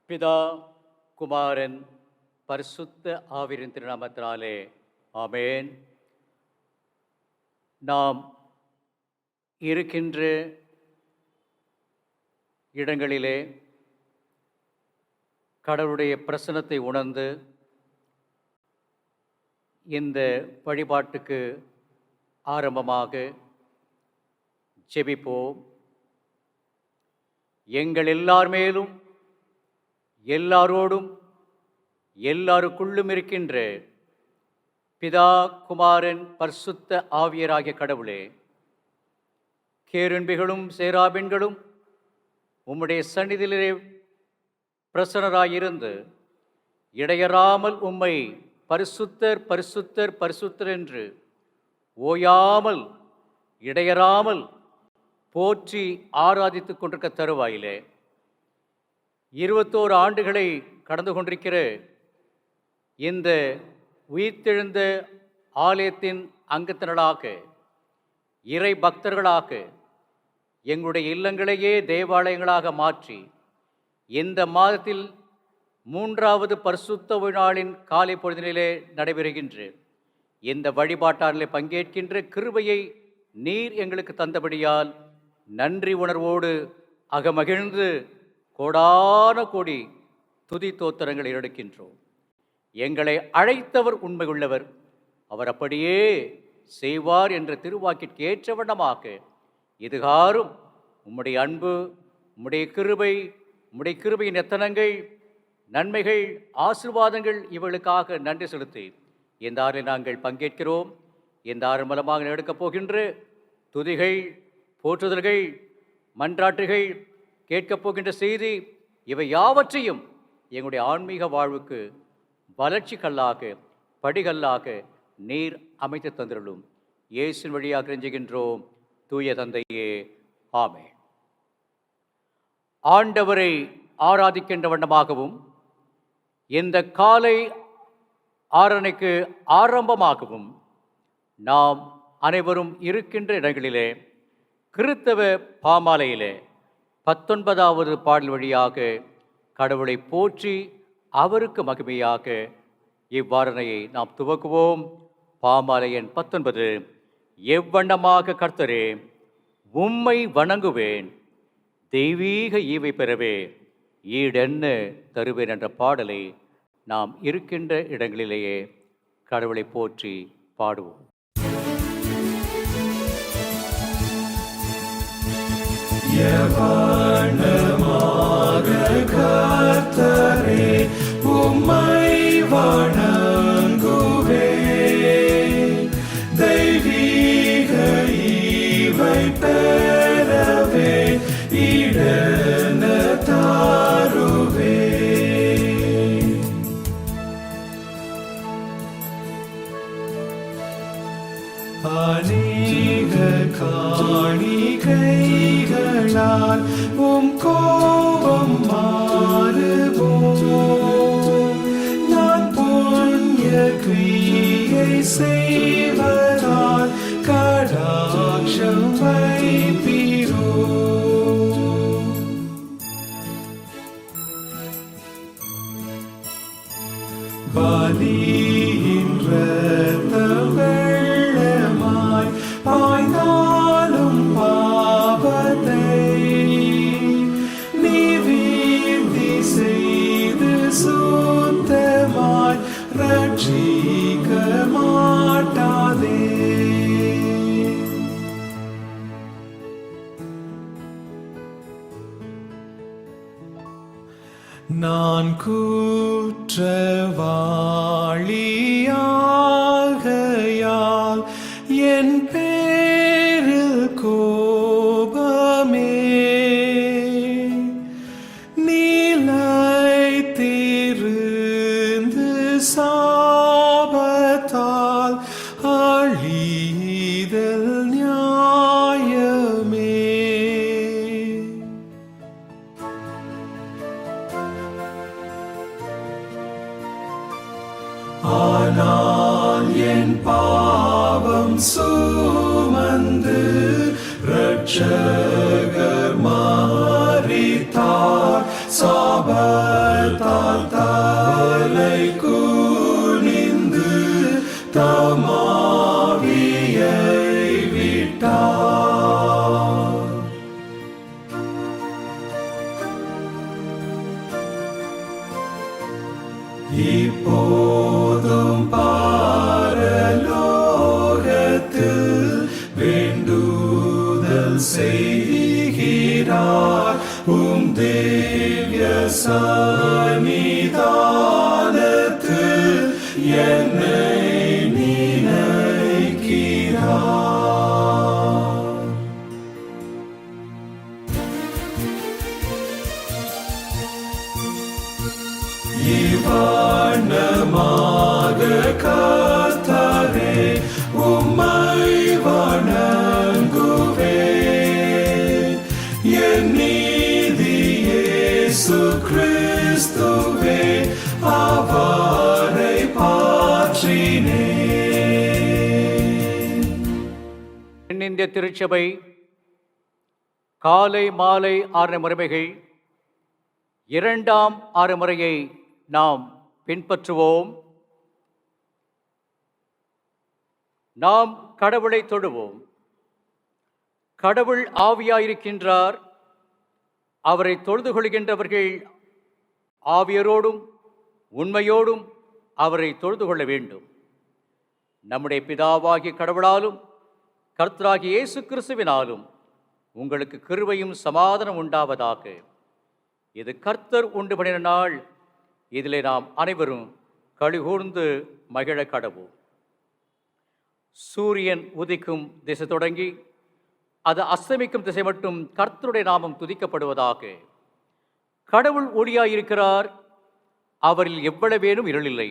பிதா, குமாரன், பரிசுத்த ஆவியின் திருநாமத்தினாலே ஆமென். நாம் இருக்கின்ற இடங்களிலே கடவுளுடைய பிரசன்னத்தை உணர்ந்து இந்த வழிபாட்டுக்கு ஆரம்பமாக ஜெபிப்போம். எங்கள் எல்லார் மேலும் எல்லாரோடும் எல்லாருக்குள்ளும் இருக்கின்ற பிதா, குமாரன், பரிசுத்த ஆவியராகிய கடவுளே, கேருண்பிகளும் சேராபின்களும் உம்முடைய சந்நிதியிலே பிரசன்னராயிருந்து இடையறாமல் உம்மை பரிசுத்தர் பரிசுத்தர் பரிசுத்தர் என்று ஓயாமல் இடையறாமல் போற்றி ஆராதித்துக் கொண்டிருக்க தருவாயிலே 21 ஆண்டுகளை கடந்து கொண்டிருக்கிற இந்த உயிர்த்தெழுந்த ஆலயத்தின் அங்கத்தினராக இறை பக்தர்களாக எங்களுடைய இல்லங்களையே தேவாலயங்களாக மாற்றி இந்த மாதத்தில் 3வது பரிசுத்த நாளின் காலை பொழுதினிலே நடைபெறுகின்ற இந்த வழிபாட்டாளர்களை பங்கேற்கின்ற கிருபையை நீர் எங்களுக்கு தந்தபடியால் நன்றி உணர்வோடு அகமகிழ்ந்து கோடான கோடி துதி தோத்திரங்களை எடுக்கின்றோம். எங்களை அழைத்தவர் உண்மையுள்ளவர், அவர் அப்படியே செய்வார் என்ற திருவாக்கிற்கு ஏற்ற வண்ணமாக இதுகாரும் உம்முடைய அன்பு, உம்முடைய கிருபையின் எத்தனங்கள், நன்மைகள், ஆசீர்வாதங்கள் இவர்களுக்காக நன்றி செலுத்தி இந்த ஆறில் நாங்கள் பங்கேற்கிறோம். இந்த ஆறு மூலமாக எடுக்கப் போகின்ற துதிகள், போற்றுதல்கள், மன்றாட்டுகள், கேட்கப் போகின்ற செய்தி, இவை யாவற்றையும் எங்களுடைய ஆன்மீக வாழ்வுக்கு வளர்ச்சி கல்லாக, படிகல்லாக நீர் அமைத்து தந்திருளும். இயேசுவின் வழியாக கெஞ்சுகின்றோம் தூய தந்தையே, ஆமென். ஆண்டவரை ஆராதிக்கின்ற வண்ணமாகவும் இந்த காலை ஆராதனைக்கு ஆரம்பமாகவும் நாம் அனைவரும் இருக்கின்ற இடங்களிலே கிறித்தவ பாமாலையிலே 19வது பாடல் வழியாக கடவுளை போற்றி அவருக்கு மகிமையாக இவ்வாரணையை நாம் துவக்குவோம். பாமாலை எண் 19. எவ்வண்ணமாக கர்த்தரே உம்மை வணங்குவேன், தெய்வீக ஈவை பெறவே ஈடென்ன தருவேன் என்ற பாடலை நாம் இருக்கின்ற இடங்களிலேயே கடவுளை போற்றி பாடுவோம். எவண்ணமாக கர்த்தரே உம்மை வணங்குவேன், தெய்வீக ஈவை பெறவே ஈடென்ன தருவேன். அநேக காணிக்கைகளால் உம் கோபம் மாறுவோம், நான் புண்ணிய கிரியை செய்வதால் கடாட்சம் வைப்பீரோ. பலியின் இரத்தம் வெள்ளமாய் பாய்ந்தாலும் பாவத்தை நீ வீழ்த்தி செய்து சுத்தமாய் ரட்சிக்க மாட்டாதே. நான் குற்றவாளியாகையால் என் பேரில் கோபமே நிலைத்திருந்து சாபத்தால் அழிதல் நியாயமே. ஆனால் என் பாவம் சுமந்து இரட்சகர் மரித்தார், சாப துக்கத்தால் தலை குனிந்து தமாவியை விட்டார். இப்போதும் பரலோகத்தில் வேண்டுதல் செய்கிறார் திவ்ய சந்நிதானத்தில் என்னை நினைக்கிறார். இவ்வண்ணமாக கர்த்தரே உம்மை வணங்குவேன். என் நீதி இயேசு கிறிஸ்துவே அவரை பாற்றினேன். இந்திய திருச்சபை காலை மாலை 6 முறைமைகள் 2ஆம் 6 முறையை நாம் பின்பற்றுவோம். நாம் கடவுளை தொழுவோம். கடவுள் ஆவியாயிருக்கின்றார். அவரை தொழுது கொள்கின்றவர்கள் ஆவியரோடும் உண்மையோடும் அவரை தொழுது கொள்ள வேண்டும். நம்முடைய பிதாவாகிய கடவுளாலும் கர்த்தராகிய இயேசு கிறிஸ்துவினாலும் உங்களுக்கு கிருபையும் சமாதானம் உண்டாவதாக. இது கர்த்தர் உண்டு பண்ணின நாள். இதிலே நாம் அனைவரும் களிகூர்ந்து மகிழ கடவோம். சூரியன் உதிக்கும் திசை தொடங்கி அது அஸ்தமிக்கும் திசை மட்டும் கர்த்தருடைய நாமம் துதிக்கப்படுவதாக. கடவுள் ஒளியாயிருக்கிறார். அவரில் எவ்வளவேனும் இருளில்லை.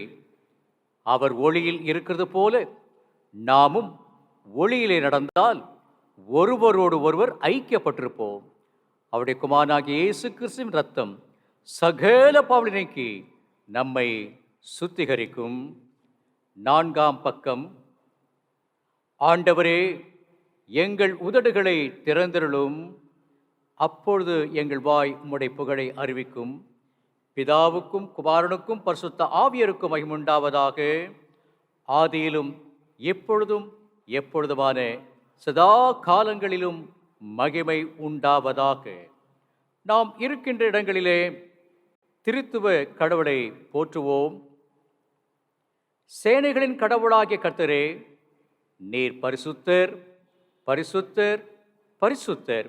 அவர் ஒளியில் இருக்கிறது போல நாமும் ஒளியிலே நடந்தால் ஒருவரோடு ஒருவர் ஐக்கியப்பட்டிருப்போம். அவருடைய குமாரனாகிய இயேசு கிறிஸ்துவின் இரத்தம் சகல பாவங்களை நீக்கி நம்மை சுத்திகரிக்கும். 4ஆம் பக்கம். ஆண்டவரே, எங்கள் உதடுகளை திறந்தருளும், அப்பொழுது எங்கள் வாய் உம்முடைய புகழை அறிவிக்கும். பிதாவுக்கும் குமாரனுக்கும் பரிசுத்த ஆவியருக்கும் மகிமுண்டாவதாக. ஆதியிலும் எப்பொழுதும் எப்பொழுதுமான சதா காலங்களிலும் மகிமை உண்டாவதாக. நாம் இருக்கின்ற இடங்களிலே திருத்துவ கடவுளை போற்றுவோம். சேனைகளின் கடவுளாகிய கர்த்தரே, நீர் பரிசுத்தர், பரிசுத்தர், பரிசுத்தர்.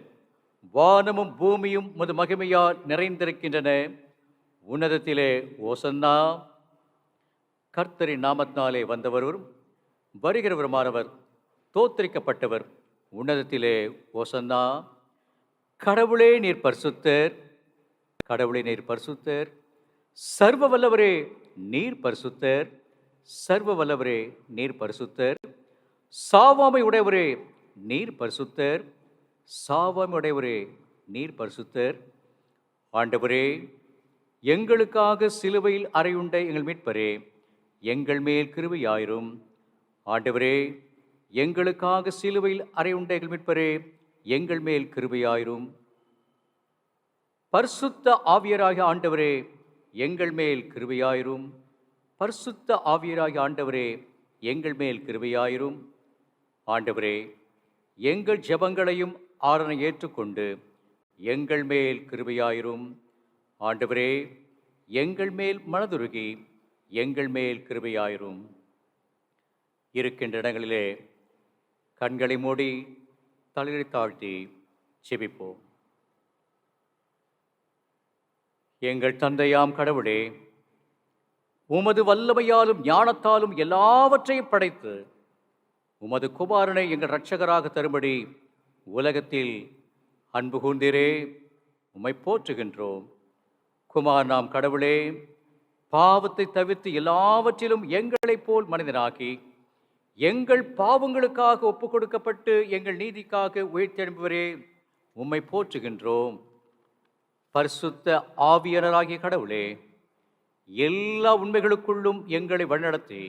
வானமும் பூமியும் உமது மகிமையால் நிறைந்திருக்கின்றன. உன்னதத்திலே ஓசன்னா. கர்த்தரின் நாமத்தினாலே வந்தவரும் வருகிறவருமானவர் தோத்தரிக்கப்பட்டவர். உன்னதத்திலே ஓசன்னா. கடவுளே நீர் பரிசுத்தர், கடவுளே நீர் பரிசுத்தர். சர்வ வல்லவரே நீர் பரிசுத்தர், சர்வ வல்லவரே நீர் பரிசுத்தர். சாவாமை உடையவரே நீர் பரிசுத்தர், சாவாமை உடையவரே நீர் பரிசுத்தர். ஆண்டவரே, எங்களுக்காக சிலுவையில் அறையுண்ட எங்கள் மீட்பரே, எங்கள் மேல் கிருபையாயிரும். ஆண்டவரே, எங்களுக்காக சிலுவையில் அறையுண்ட எங்கள் மீட்பரே, எங்கள் மேல் கிருபையாயிரும். பரிசுத்த ஆவியராகிய ஆண்டவரே, எங்கள் மேல் கிருபையாயிரும். பரிசுத்த ஆவியராகிய ஆண்டவரே, எங்கள் மேல் கிருபையாயிரும். ஆண்டவரே, எங்கள் ஜெபங்களையும் ஆரணை ஏற்றுக்கொண்டு எங்கள் மேல் கிருபையாயிரும். ஆண்டவரே, எங்கள் மேல் மனதுருகி எங்கள் மேல் கிருபையாயிரும். இருக்கின்ற இடங்களிலே கண்களை மூடி தலையை தாழ்த்தி செபிப்போம். எங்கள் தந்தையாம் கடவுளே, உமது வல்லமையாலும் ஞானத்தாலும் எல்லாவற்றையும் படைத்து உமது குமாரனை எங்கள் இரட்சகராக தரும்படி உலகத்தில் அன்பு கூர்ந்தீரே, உம்மை போற்றுகின்றோம். குமார் நாம் கடவுளே, பாவத்தை தவிர்த்து எல்லாவற்றிலும் எங்களைப் போல் மனிதனாகி எங்கள் பாவங்களுக்காக ஒப்புக் கொடுக்கப்பட்டு எங்கள் நீதிக்காக உயிர்த்தெழும்பவரே, உம்மை போற்றுகின்றோம். பரிசுத்த ஆவியானவராகிய கடவுளே, எல்லா உண்மைகளுக்குள்ளும் எங்களை வழிநடத்தி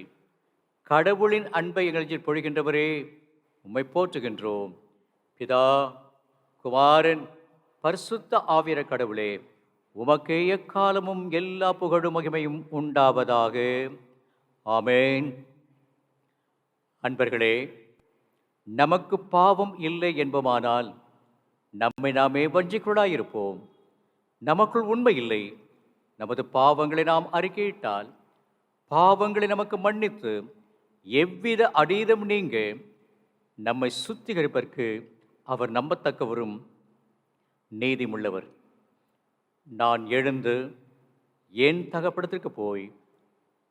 கடவுளின் அன்பை எங்களில் பொழிகின்றவரே, உம்மை போற்றுகின்றோம். பிதா, குமாரன், பரிசுத்த ஆவியான கடவுளே, உமக்கே எக்காலமும் எல்லா புகழும் மகிமையும் உண்டாவதாக. ஆமென். அன்பர்களே, நமக்கு பாவம் இல்லை என்போமானால் நம்மை நாமே வஞ்சிக்குள்ளாயிருப்போம். நமக்குள் உண்மை இல்லை. நமது பாவங்களை நாம் அறிக்கையிட்டால் பாவங்களை நமக்கு மன்னித்து எவ்வித அடீதம் நீங்க நம்மை சுத்திகரிப்பதற்கு அவர் நம்பத்தக்கவரும் நீதியுள்ளவர். நான் எழுந்து என் தகப்படத்திற்கு போய்,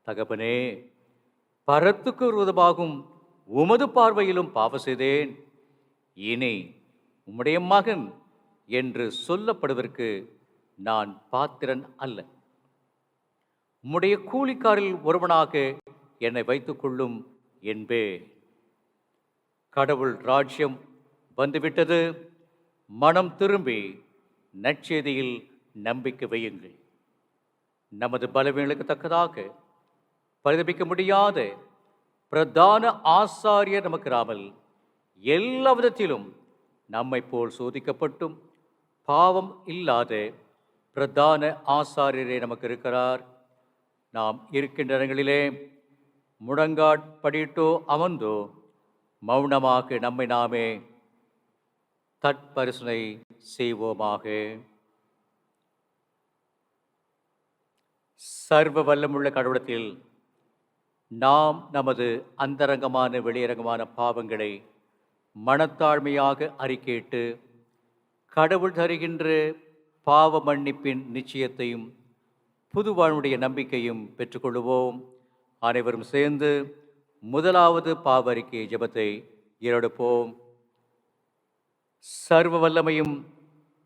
தகப்பனே, பரத்துக்கு விரோதமாகும் உமது பார்வையிலும் பாவம் செய்தேன், இனி உம்முடைய மகன் என்று சொல்லப்படுவதற்கு நான் பாத்திரன் அல்ல. உம்முடைய கூலிக்காரில் ஒருவனாக என்னை வைத்துக் கொள்ளும் என்பே. கடவுள் ராஜ்யம் வந்துவிட்டது. மனம் திரும்பி நற்செய்தியில் நம்பிக்கை வையுங்கள். நமது பலவீனங்களுக்கு தக்கதாக பரிதபிக்க முடியாத பிரதான ஆசாரியர் நமக்கு இராமல் எல்லா விதத்திலும் நம்மை போல் சோதிக்கப்பட்டும் பாவம் இல்லாத பிரதான ஆசாரியரே நமக்கு இருக்கிறார். நாம் இருக்கின்ற இடங்களிலே முழங்காட்படியிட்டோ அமர்ந்தோ மௌனமாக நம்மை நாமே தற்பரிசனை செய்வோமாக. சர்வ வல்லமுள்ள கடவுளத்தில் நாம் நமது அந்தரங்கமான வெளியரங்கமான பாவங்களை மனத்தாழ்மையாக அறிக்கையிட்டு கடவுள் தருகின்ற பாவ மன்னிப்பின் நிச்சயத்தையும் புது வாழ்வுடைய நம்பிக்கையும் பெற்றுக்கொள்வோம். அனைவரும் சேர்ந்து முதலாவது பாவ அறிக்கை ஜெபத்தை ஏறெடுப்போம். சர்வ வல்லமையும்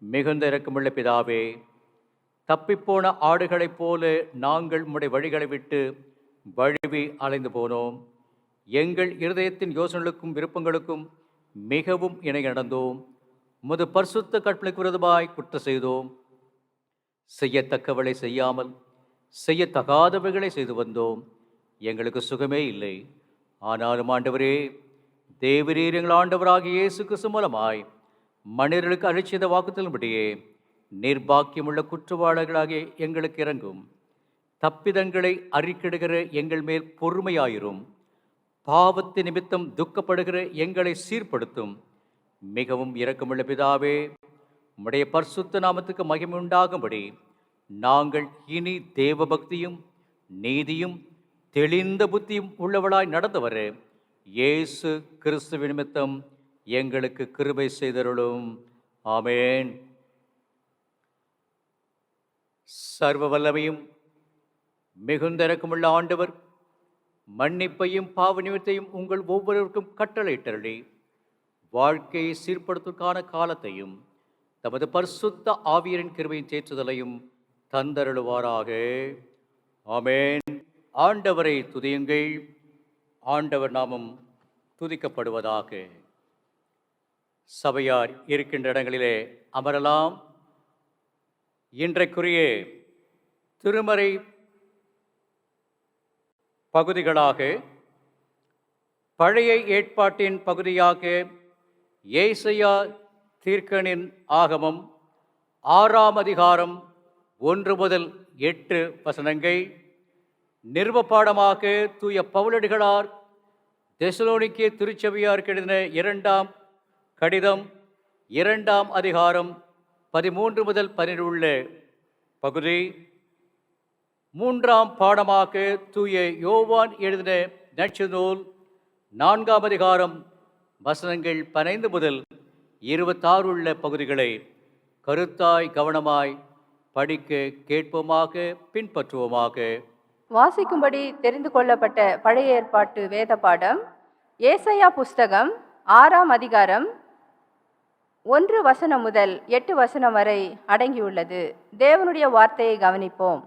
மிகுந்த இரக்கமுள்ள பிதாவே, தப்பிப்போன ஆடுகளைப் போல நாங்கள் உம்முடைய வழிகளை விட்டு வழுவி அலைந்து போனோம். எங்கள் இருதயத்தின் யோசனைகளுக்கும் விருப்பங்களுக்கும் மிகவும் இணை நடந்தோம். உமது பரிசுத்த கட்டளைக்கு விரோதமாய் குற்றம் செய்தோம். செய்யத்தக்கவளை செய்யாமல் செய்யத்தகாதவைகளை செய்து வந்தோம். எங்களுக்கு சுகமே இல்லை. ஆனாலும் ஆண்டவரே, தேவரீர் எங்கள் ஆண்டவராகிய இயேசு கிறிஸ்து மூலமாய் மனிதர்களுக்கு அழிச்சத வாக்குத்தலின்படியே நிர்பாக்கியமுள்ள குற்றவாளிகளாகிய எங்களுக்கு இறங்கும். தப்பிதங்களை அறிக்கிடுகிற எங்கள் மேல் பொறுமையாயிரும். பாவத்து நிமித்தம் துக்கப்படுகிற எங்களை சீர்படுத்தும். மிகவும் இரக்கமுள்ள பிதாவே, உம்முடைய பரிசுத்த நாமத்துக்கு மகிமை உண்டாகும்படி நாங்கள் இனி தேவ பக்தியும் நீதியும் தெளிந்த புத்தியும் உள்ளவளாய் நடந்து வர இயேசு கிறிஸ்துவ நிமித்தம் எங்களுக்கு கிருபை செய்தருளும். ஆமென். சர்வ வல்லமையும் மிகுந்த இரக்கமுள்ள ஆண்டவர் மன்னிப்பையும் பாவ நிமித்தையும் உங்கள் ஒவ்வொருவருக்கும் கட்டளையிட்டருளி வாழ்க்கையை சீர்படுத்துவதற்கான காலத்தையும் தமது பரிசுத்த ஆவியரின் கிருபையின் தேற்றுதலையும் தந்தருளுவாராக. ஆமென். ஆண்டவரை துதியுங்கள். ஆண்டவர் நாமம் துதிக்கப்படுவதாக. சபையார் இருக்கின்ற இடங்களிலே அமரலாம். இன்றைக்குரிய திருமறை பகுதிகளாக பழைய ஏற்பாட்டின் பகுதியாக ஏசாயா தீர்க்கனின் ஆகமம் 6ஆம் அதிகாரம் 1 முதல் 8 வசனங்கள். நிருபப்பாடமாக தூய பவுலடிகளார் தெசலோனிக்கே திருச்சபையாருக்கு எழுதின 2ஆம் கடிதம் 2ஆம் அதிகாரம் 13 முதல் 17 உள்ள பகுதி. 3ஆம் பாடமாக தூய யோவான் எழுதின நற்செய்தி 4ஆம் அதிகாரம் வசனங்கள் 15 முதல் 26 உள்ள பகுதிகளை கருத்தாய் கவனமாய் படிக்க கேட்போமாக, பின்பற்றுவோமாக. வாசிக்கும்படி தெரிந்து கொள்ளப்பட்ட பழைய ஏற்பாட்டு வேத பாடம் ஏசாயா புஸ்தகம் 6ஆம் அதிகாரம் 1 வசனம் முதல் 8 வசனம் வரை அடங்கியுள்ளது. தேவனுடைய வார்த்தையை கவனிப்போம்.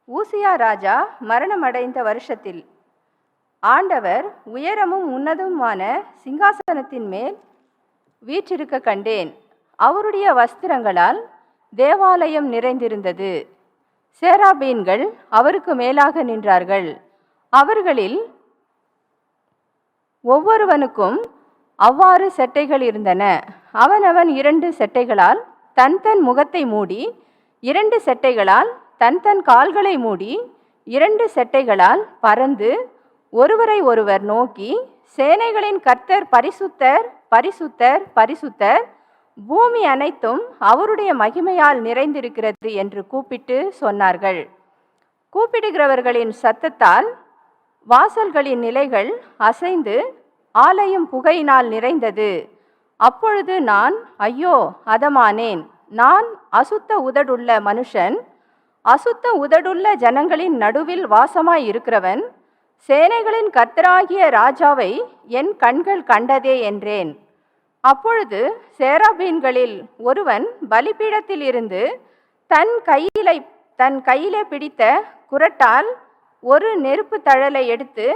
ஊசியா ராஜா மரணமடைந்த வருஷத்தில் ஆண்டவர் உயரமும் உன்னதமுமான சிங்காசனத்தின் மேல் வீற்றிருக்க கண்டேன். அவருடைய வஸ்திரங்களால் தேவாலயம் நிறைந்திருந்தது. சேராபீன்கள் அவருக்கு மேலாக நின்றார்கள். அவர்களில் ஒவ்வொருவனுக்கும் அவ்வாறு செட்டைகள் இருந்தன. அவனவன் 2 செட்டைகளால் தன் தன் முகத்தை மூடி, 2 செட்டைகளால் தன் தன் கால்களை மூடி, 2 செட்டைகளால் பறந்து ஒருவரை ஒருவர் நோக்கி, சேனைகளின் கர்த்தர் பரிசுத்தர், பரிசுத்தர், பரிசுத்தர், பூமி அனைத்தும் அவருடைய மகிமையால் நிறைந்திருக்கிறது என்று கூப்பிட்டு சொன்னார்கள். கூப்பிடுகிறவர்களின் சத்தத்தால் வாசல்களின் நிலைகள் அசைந்து ஆலயம் புகையினால் நிறைந்தது. அப்பொழுது நான், ஐயோ அதமானேன், நான் அசுத்த உதடுள்ள மனுஷன், அசுத்த உதடுள்ள ஜனங்களின் நடுவில் வாசமாய் இருக்கிறவன், சேனைகளின் கர்த்தராகிய ராஜாவை என் கண்கள் கண்டதே என்றேன். அப்பொழுது சேராபீன்களில் ஒருவன் பலிபீடத்தில் இருந்து தன் கையிலே பிடித்த குறட்டால் ஒரு நெருப்பு தழலை எடுத்து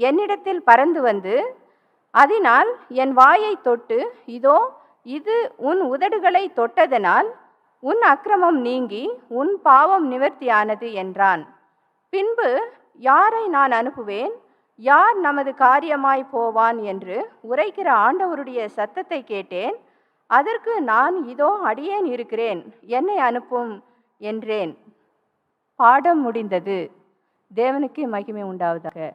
என்னிடத்தில் பறந்து வந்து, அதனால் என் வாயை தொட்டு, இதோ இது உன் உதடுகளை தொட்டதனால் உன் அக்கிரமம் நீங்கி உன் பாவம் நிவர்த்தியானது என்றான். பின்பு யாரை நான் அனுப்புவேன், யார் நமது காரியமாய் போவான் என்று உரைக்கிற ஆண்டவருடைய சத்தத்தை கேட்டேன். அதற்கு நான், இதோ அடியேன் இருக்கிறேன், என்னை அனுப்பும் என்றேன். பாடம் முடிந்தது. தேவனுக்கு மகிமை உண்டாவதாக.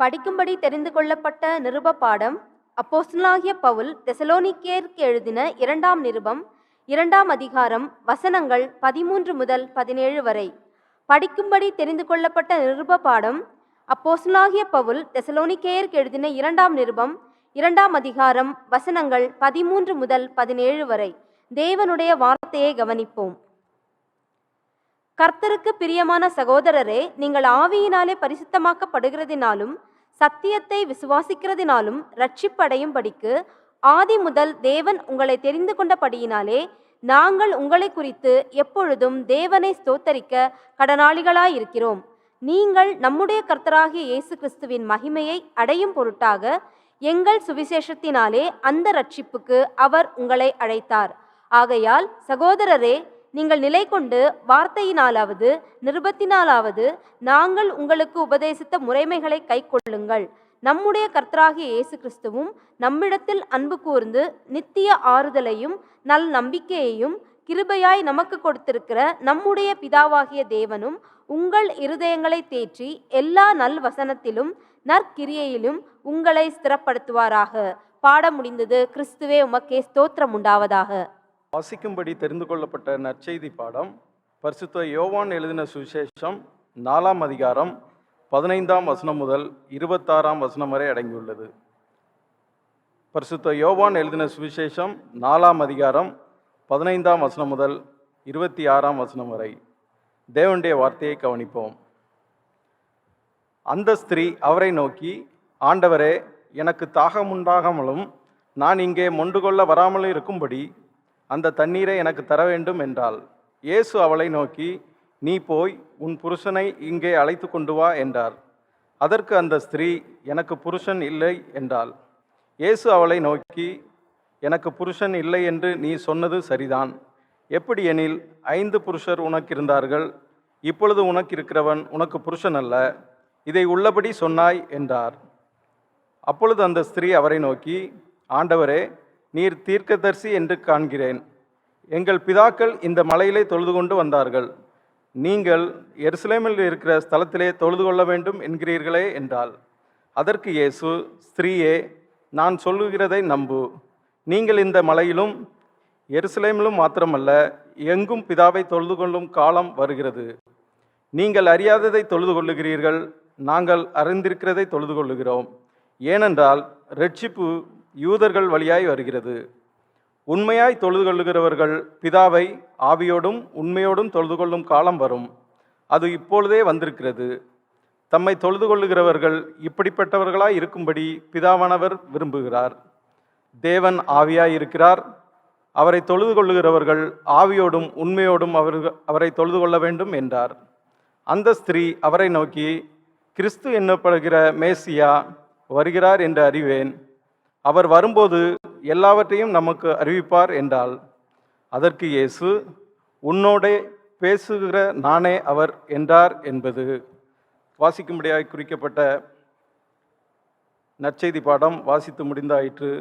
படிக்கும்படி தெரிந்து கொள்ளப்பட்ட நிருப பாடம். அப்போஸ்தலனாகிய பவுல் தெசலோனிக்கேயருக்கு எழுதின 2ஆம் நிருபம் 2ஆம் அதிகாரம் வசனங்கள் 13 முதல் 17 வரை. படிக்கும்படி தெரிந்து கொள்ளப்பட்ட நிருப பாடம். அப்போஸ்தலனாகிய பவுல் தெசலோனிக்கேயருக்கு எழுதின 2ஆம் நிருபம் 2ஆம் அதிகாரம் வசனங்கள் 13 முதல் 17 வரை. தேவனுடைய வார்த்தையை கவனிப்போம். கர்த்தருக்கு பிரியமான சகோதரரே, நீங்கள் ஆவியினாலே பரிசுத்தமாக்கப்படுகிறதினாலும் சத்தியத்தை விசுவாசிக்கிறதினாலும் ரட்சிப்படையும்படிக்கு ஆதி முதல் தேவன் உங்களை தெரிந்து கொண்டபடியினாலே நாங்கள் உங்களை குறித்து எப்பொழுதும் தேவனை ஸ்தோத்தரிக்க கடனாளிகளாயிருக்கிறோம். நீங்கள் நம்முடைய கர்த்தராகிய இயேசு கிறிஸ்துவின் மகிமையை அடையும் பொருட்டாக எங்கள் சுவிசேஷத்தினாலே அந்த ரட்சிப்புக்கு அவர் உங்களை அழைத்தார். ஆகையால் சகோதரரே, நீங்கள் நிலை கொண்டு வார்த்தையினாலாவது நிருபத்தினாலாவது நாங்கள் உங்களுக்கு உபதேசித்த முறைமைகளை கைக்கொள்ளுங்கள். நம்முடைய கர்த்தராகிய இயேசு கிறிஸ்துவும் நம்மிடத்தில் அன்பு கூர்ந்து நித்திய ஆறுதலையும் நல் நம்பிக்கையையும் கிருபையாய் நமக்கு கொடுத்திருக்கிற நம்முடைய பிதாவாகிய தேவனும் உங்கள் இருதயங்களை தேற்றி எல்லா நல் வசனத்திலும் நற்கிரியையிலும் உங்களை ஸ்திரப்படுத்துவாராக. பாடம் முடிந்தது. கிறிஸ்துவே உமக்கே ஸ்தோத்திரம் உண்டாவதாக. வாசிக்கும்படி தெரிந்து கொள்ளப்பட்ட நற்செய்தி பாடம். பரிசுத்த யோவான் எழுதின சுவிசேஷம் 4ஆம் அதிகாரம் 15ஆம் வசனம் முதல் 26ஆம் வசனம் வரை அடங்கியுள்ளது. பரிசுத்த யோவான் எழுதின சுவிசேஷம் 4ஆம் அதிகாரம் 15ஆம் வசனம் முதல் 26ஆம் வசனம் வரை. தேவனுடைய வார்த்தையை கவனிப்போம். அந்த ஸ்திரீ அவரை நோக்கி, ஆண்டவரே, எனக்கு தாகமுண்டாகாமலும் நான் இங்கே மொண்டு கொள்ள வராமலும் இருக்கும்படி அந்த தண்ணீரை எனக்கு தர வேண்டும் என்றாள். இயேசு அவளை நோக்கி, நீ போய் உன் புருஷனை இங்கே அழைத்து கொண்டு வா என்றார். அதற்கு அந்த ஸ்திரீ, எனக்கு புருஷன் இல்லை என்றாள். இயேசு அவளை நோக்கி, எனக்கு புருஷன் இல்லை என்று நீ சொன்னது சரிதான். எப்படி எனில் 5 புருஷர் உனக்கு இருந்தார்கள், இப்பொழுது உனக்கு இருக்கிறவன் உனக்கு புருஷன் அல்ல. இதை உள்ளபடி சொன்னாய் என்றார். அப்பொழுது அந்த ஸ்திரீ அவரை நோக்கி, ஆண்டவரே, நீர் தீர்க்கதரிசி என்று காண்கிறேன். எங்கள் பிதாக்கள் இந்த மலையிலே தொழுது கொண்டு வந்தார்கள். நீங்கள் எருசலேமில் இருக்கிற ஸ்தலத்திலே தொழுது கொள்ள வேண்டும் என்கிறீர்களே என்றாள். அதற்கு இயேசு, ஸ்திரீயே, நான் சொல்லுகிறதை நம்பு. நீங்கள் இந்த மலையிலும் எருசலேமிலும் மாத்திரமல்ல, எங்கும் பிதாவை தொழுது கொள்ளும் காலம் வருகிறது. நீங்கள் அறியாததை தொழுது கொள்ளுகிறீர்கள், நாங்கள் அறிந்திருக்கிறதை தொழுது கொள்ளுகிறோம். ஏனென்றால் இரட்சிப்பு யூதர்கள் வழியாய் வருகிறது. உண்மையாய் தொழுது கொள்ளுகிறவர்கள் பிதாவை ஆவியோடும் உண்மையோடும் தொழுது கொள்ளும் காலம் வரும், அது இப்பொழுதே வந்திருக்கிறது. தம்மை தொழுது கொள்ளுகிறவர்கள் இப்படிப்பட்டவர்களாய் இருக்கும்படி பிதாவானவர் விரும்புகிறார். தேவன் ஆவியாய் இருக்கிறார். அவரை தொழுது கொள்ளுகிறவர்கள் ஆவியோடும் உண்மையோடும் அவரை தொழுது கொள்ள வேண்டும் என்றார். அந்த ஸ்திரீ அவரை நோக்கி, கிறிஸ்து என்னப்படுகிற மேசியா வருகிறார் என்று அறிவேன். அவர் வரும்போது எல்லாவற்றையும் நமக்கு அறிவிப்பார் என்றாள். அதற்கு இயேசு, உன்னோடே பேசுகிற நானே அவர் என்றார் என்பது வாசிக்கும்படியாய் குறிக்கப்பட்ட நற்செய்தி பாடம் வாசித்து முடிந்தாயிற்று.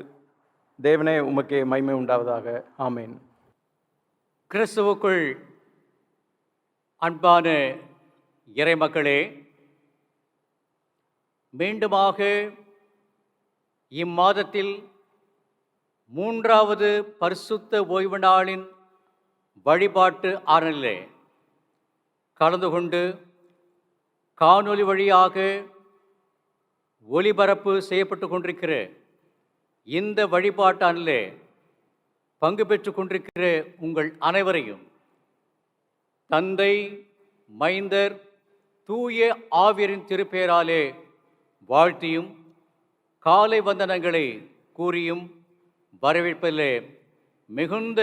தேவனே உமக்கே மகிமை உண்டாவதாக. ஆமேன். கிறிஸ்துவுக்குள் அன்பான இறைமக்களே, மீண்டுமாக இம்மாதத்தில் 3வது பரிசுத்த ஓய்வு நாளின் வழிபாட்டு ஆறலிலே கலந்து கொண்டு காணொலி வழியாக ஒளிபரப்பு செய்யப்பட்டு கொண்டிருக்கிற இந்த வழிபாட்டானிலே பங்கு பெற்று கொண்டிருக்கிற உங்கள் அனைவரையும் தந்தை, மைந்தர், தூய ஆவியரின் திருப்பெயராலே வாழ்த்தியும் காலை வந்தனங்களை கூறியும் வரவேற்பதிலே மிகுந்த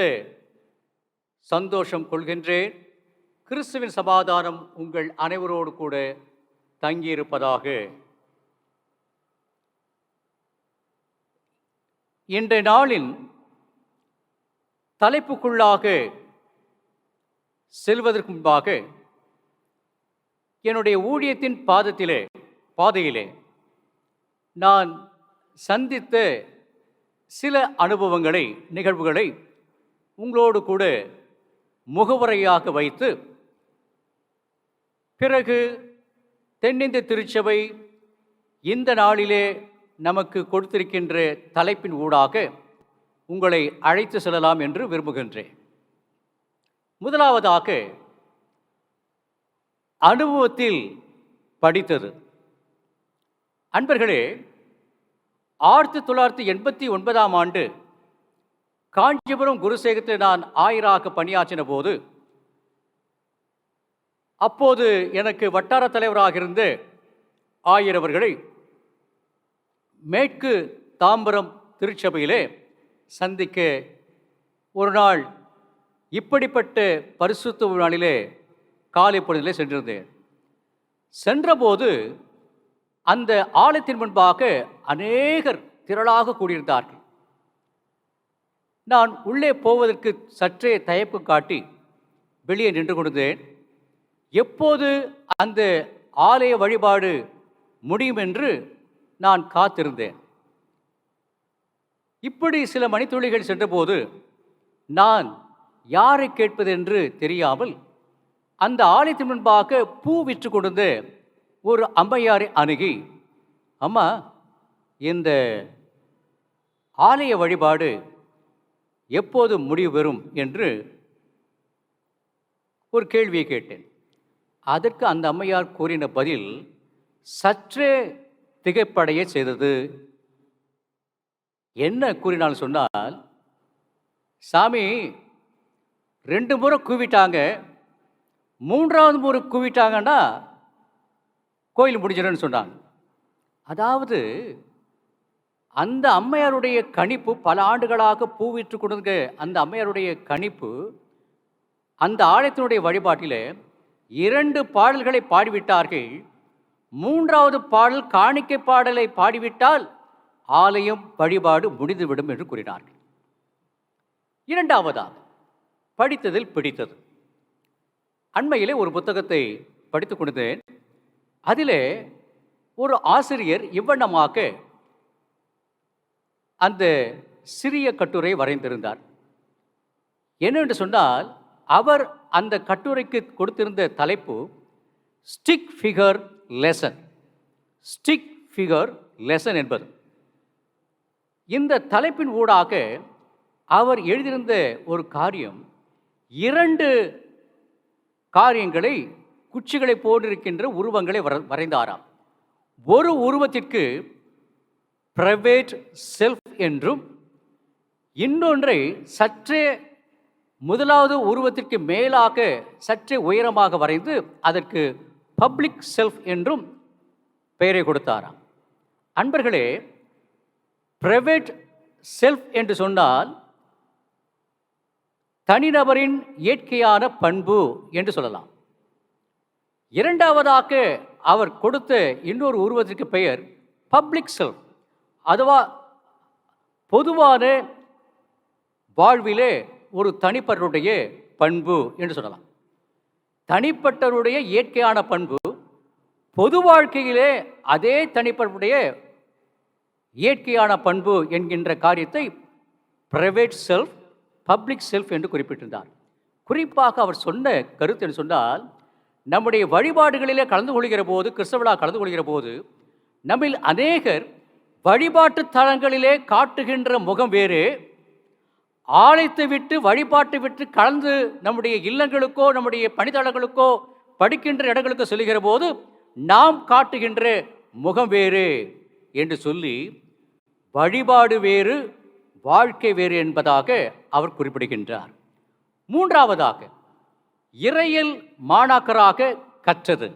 சந்தோஷம் கொள்கின்றேன். கிறிஸ்துவின் சமாதானம் உங்கள் அனைவரோடு கூட தங்கியிருப்பதாக. இன்றைய நாளின் தலைப்புக்குள்ளாக செல்வதற்கு முன்பாக என்னுடைய ஊழியத்தின் பாதையிலே நான் சந்தித்த சில நிகழ்வுகளை உங்களோடு கூட முகவுரையாக வைத்து, பிறகு தென்னிந்திய திருச்சபை இந்த நாளிலே நமக்கு கொடுத்திருக்கின்ற தலைப்பின் ஊடாக உங்களை அழைத்து செல்லலாம் என்று விரும்புகின்றேன். முதலாவதாக, அனுபவத்தில் படித்தது. அன்பர்களே, 1989ஆம் ஆண்டு காஞ்சிபுரம் குருசேகரத்தில் நான் ஆயராக பணியாற்றின போது, அப்போது எனக்கு வட்டார தலைவராக இருந்த ஆயர் அவர்களை மேற்கு தாம்பரம் திருச்சபையிலே சந்திக்க ஒரு நாள் இப்படிப்பட்ட பரிசுத்த நாளிலே காலை பொழுதிலே சென்றிருந்தேன். சென்றபோது அந்த ஆலயத்தின் முன்பாக அநேகர் திரளாக கூடியிருந்தார்கள். நான் உள்ளே போவதற்கு சற்றே தயப்பு காட்டி வெளியே நின்று கொண்டிருந்தேன். எப்போது அந்த ஆலய வழிபாடு முடியும் என்று நான் காத்திருந்தேன். இப்படி சில மணித்துளிகள் சென்றபோது நான் யாரை கேட்பது என்று தெரியாமல் அந்த ஆலயத்தின் முன்பாக பூ விற்று கொண்டிருந்த ஒரு அம்மையாரை அணுகி, அம்மா, இந்த ஆலய வழிபாடு எப்போது முடிவு பெறும் என்று ஒரு கேள்வியை கேட்டேன். அதற்கு அந்த அம்மையார் கூறின பதில் சற்றே திகைப்படைய செய்தது. என்ன கூறினால் சொன்னால், சாமி 2 முறை கூவிட்டாங்க, 3வது முறை கூவிட்டாங்கன்னா கோயில் முடிஞ்சிடும்னு சொன்னாங்க. அதாவது அந்த அம்மையாருடைய கணிப்பு, பல ஆண்டுகளாக பூவிற்று கொடுங்க அந்த அம்மையாருடைய கணிப்பு, அந்த ஆலயத்தினுடைய வழிபாட்டில் 2 பாடல்களை பாடிவிட்டார்கள். 3வது பாடல் காணிக்கை பாடலை பாடிவிட்டால் ஆலயம் வழிபாடு முடிந்துவிடும் என்று கூறினார்கள். 2வதாக படித்ததில் பிடித்தது. அண்மையிலே ஒரு புத்தகத்தை படித்துக் கொண்டேன். அதிலே ஒரு ஆசிரியர் இவ்வண்ணமாக அந்த சிறிய கட்டுரை வரைந்திருந்தார். என்னென்று சொன்னால், அவர் அந்த கட்டுரைக்கு கொடுத்திருந்த தலைப்பு stick figure lesson. Stick figure lesson என்பது. இந்த தலைப்பின் ஊடாக அவர் எழுதியிருந்த ஒரு காரியம், 2 காரியங்களை, குச்சிகளை போன்றிருக்கின்ற உருவங்களை வரைந்தாராம். ஒரு உருவத்திற்கு பிரைவேட் செல்ஃப் என்றும், இன்னொன்றை சற்றே முதலாவது உருவத்திற்கு மேலாக சற்றே உயரமாக வரைந்து அதற்கு பப்ளிக் செல்ஃப் என்றும் பெயரை கொடுத்தாராம். அன்பர்களே, பிரைவேட் செல்ஃப் என்று சொன்னால் தனிநபரின் இயற்கையான பண்பு என்று சொல்லலாம். 2வதாக அவர் கொடுத்த இன்னொரு உருவத்திற்கு பெயர் பப்ளிக் செல்ஃப், அதுவா பொதுவான வாழ்விலே ஒரு தனிப்பட்டருடைய பண்பு என்று சொல்லலாம். தனிப்பட்டருடைய இயற்கையான பண்பு, பொது வாழ்க்கையிலே அதே தனிப்பட்டருடைய இயற்கையான பண்பு என்கின்ற காரியத்தை பிரைவேட் செல்ஃப், பப்ளிக் செல்ஃப் என்று குறிப்பிட்டிருந்தார். குறிப்பாக அவர் சொன்ன கருத்து என்று சொன்னால், நம்முடைய வழிபாடுகளிலே கலந்து கொள்கிற போது, கிறிஸ்தவர்களா கலந்து கொள்கிற போது, நம்மில் அநேகர் வழிபாட்டு தலங்களிலே காட்டுகின்ற முகம் வேறு, ஆலயத்தை விட்டு வழிபாட்டை விட்டு கலந்து நம்முடைய இல்லங்களுக்கோ நம்முடைய பணித்தளங்களுக்கோ படிக்கின்ற இடங்களுக்கு செல்கிற போது நாம் காட்டுகின்ற முகம் வேறு என்று சொல்லி, வழிபாடு வேறு வாழ்க்கை வேறு என்பதாக அவர் குறிப்பிடுகின்றார். மூன்றாவதாக, இறையியல் மாணாக்கராக கற்றது.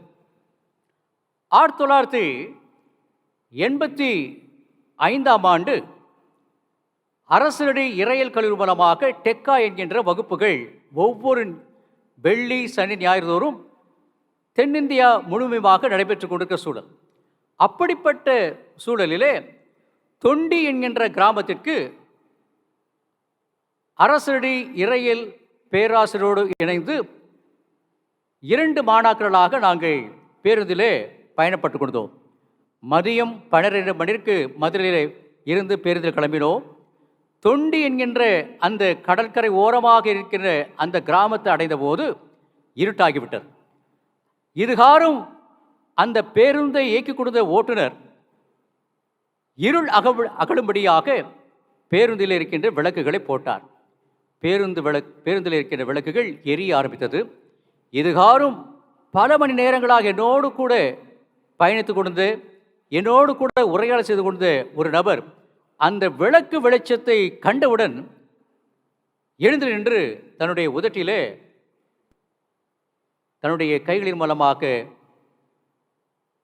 1985ஆம் ஆண்டு அரசடி இறையியல் கல்லூரி மூலமாக டெக்கா என்கின்ற வகுப்புகள் ஒவ்வொரு வெள்ளி, சனி, ஞாயிறு தோறும் தென்னிந்தியா முழுமையாக நடைபெற்றுக் கொண்டிருக்கிற சூழல். அப்படிப்பட்ட சூழலிலே தொண்டி என்கின்ற கிராமத்திற்கு அரசடி இறையியல் பேராசிரியரோடு இணைந்து 2 மாணாக்கர்களாக நாங்கள் பேருந்திலே பயணப்பட்டு கொண்டோம். மதியம் 12 மணிக்கு மதுரையிலே இருந்து பேருந்தில் கிளம்பினோம். தொண்டி என்கின்ற அந்த கடற்கரை ஓரமாக இருக்கிற அந்த கிராமத்தை அடைந்த போது இருட்டாகிவிட்டது. இதுகாரும் அந்த பேருந்தை இயக்கி கொடுத்த ஓட்டுநர் இருள் அகலும்படியாக பேருந்தில் இருக்கின்ற விளக்குகளை போட்டார். பேருந்தில் இருக்கின்ற விளக்குகள் எரிய ஆரம்பித்தது. இதுகாரும் பல மணி நேரங்களாக என்னோடு கூட பயணித்து கொண்டு என்னோடு கூட உரையாடல் செய்து கொண்ட ஒரு நபர் அந்த விளக்கு வெளிச்சத்தை கண்டவுடன் எழுந்து நின்று தன்னுடைய உதட்டிலே தன்னுடைய கைகளின் மூலமாக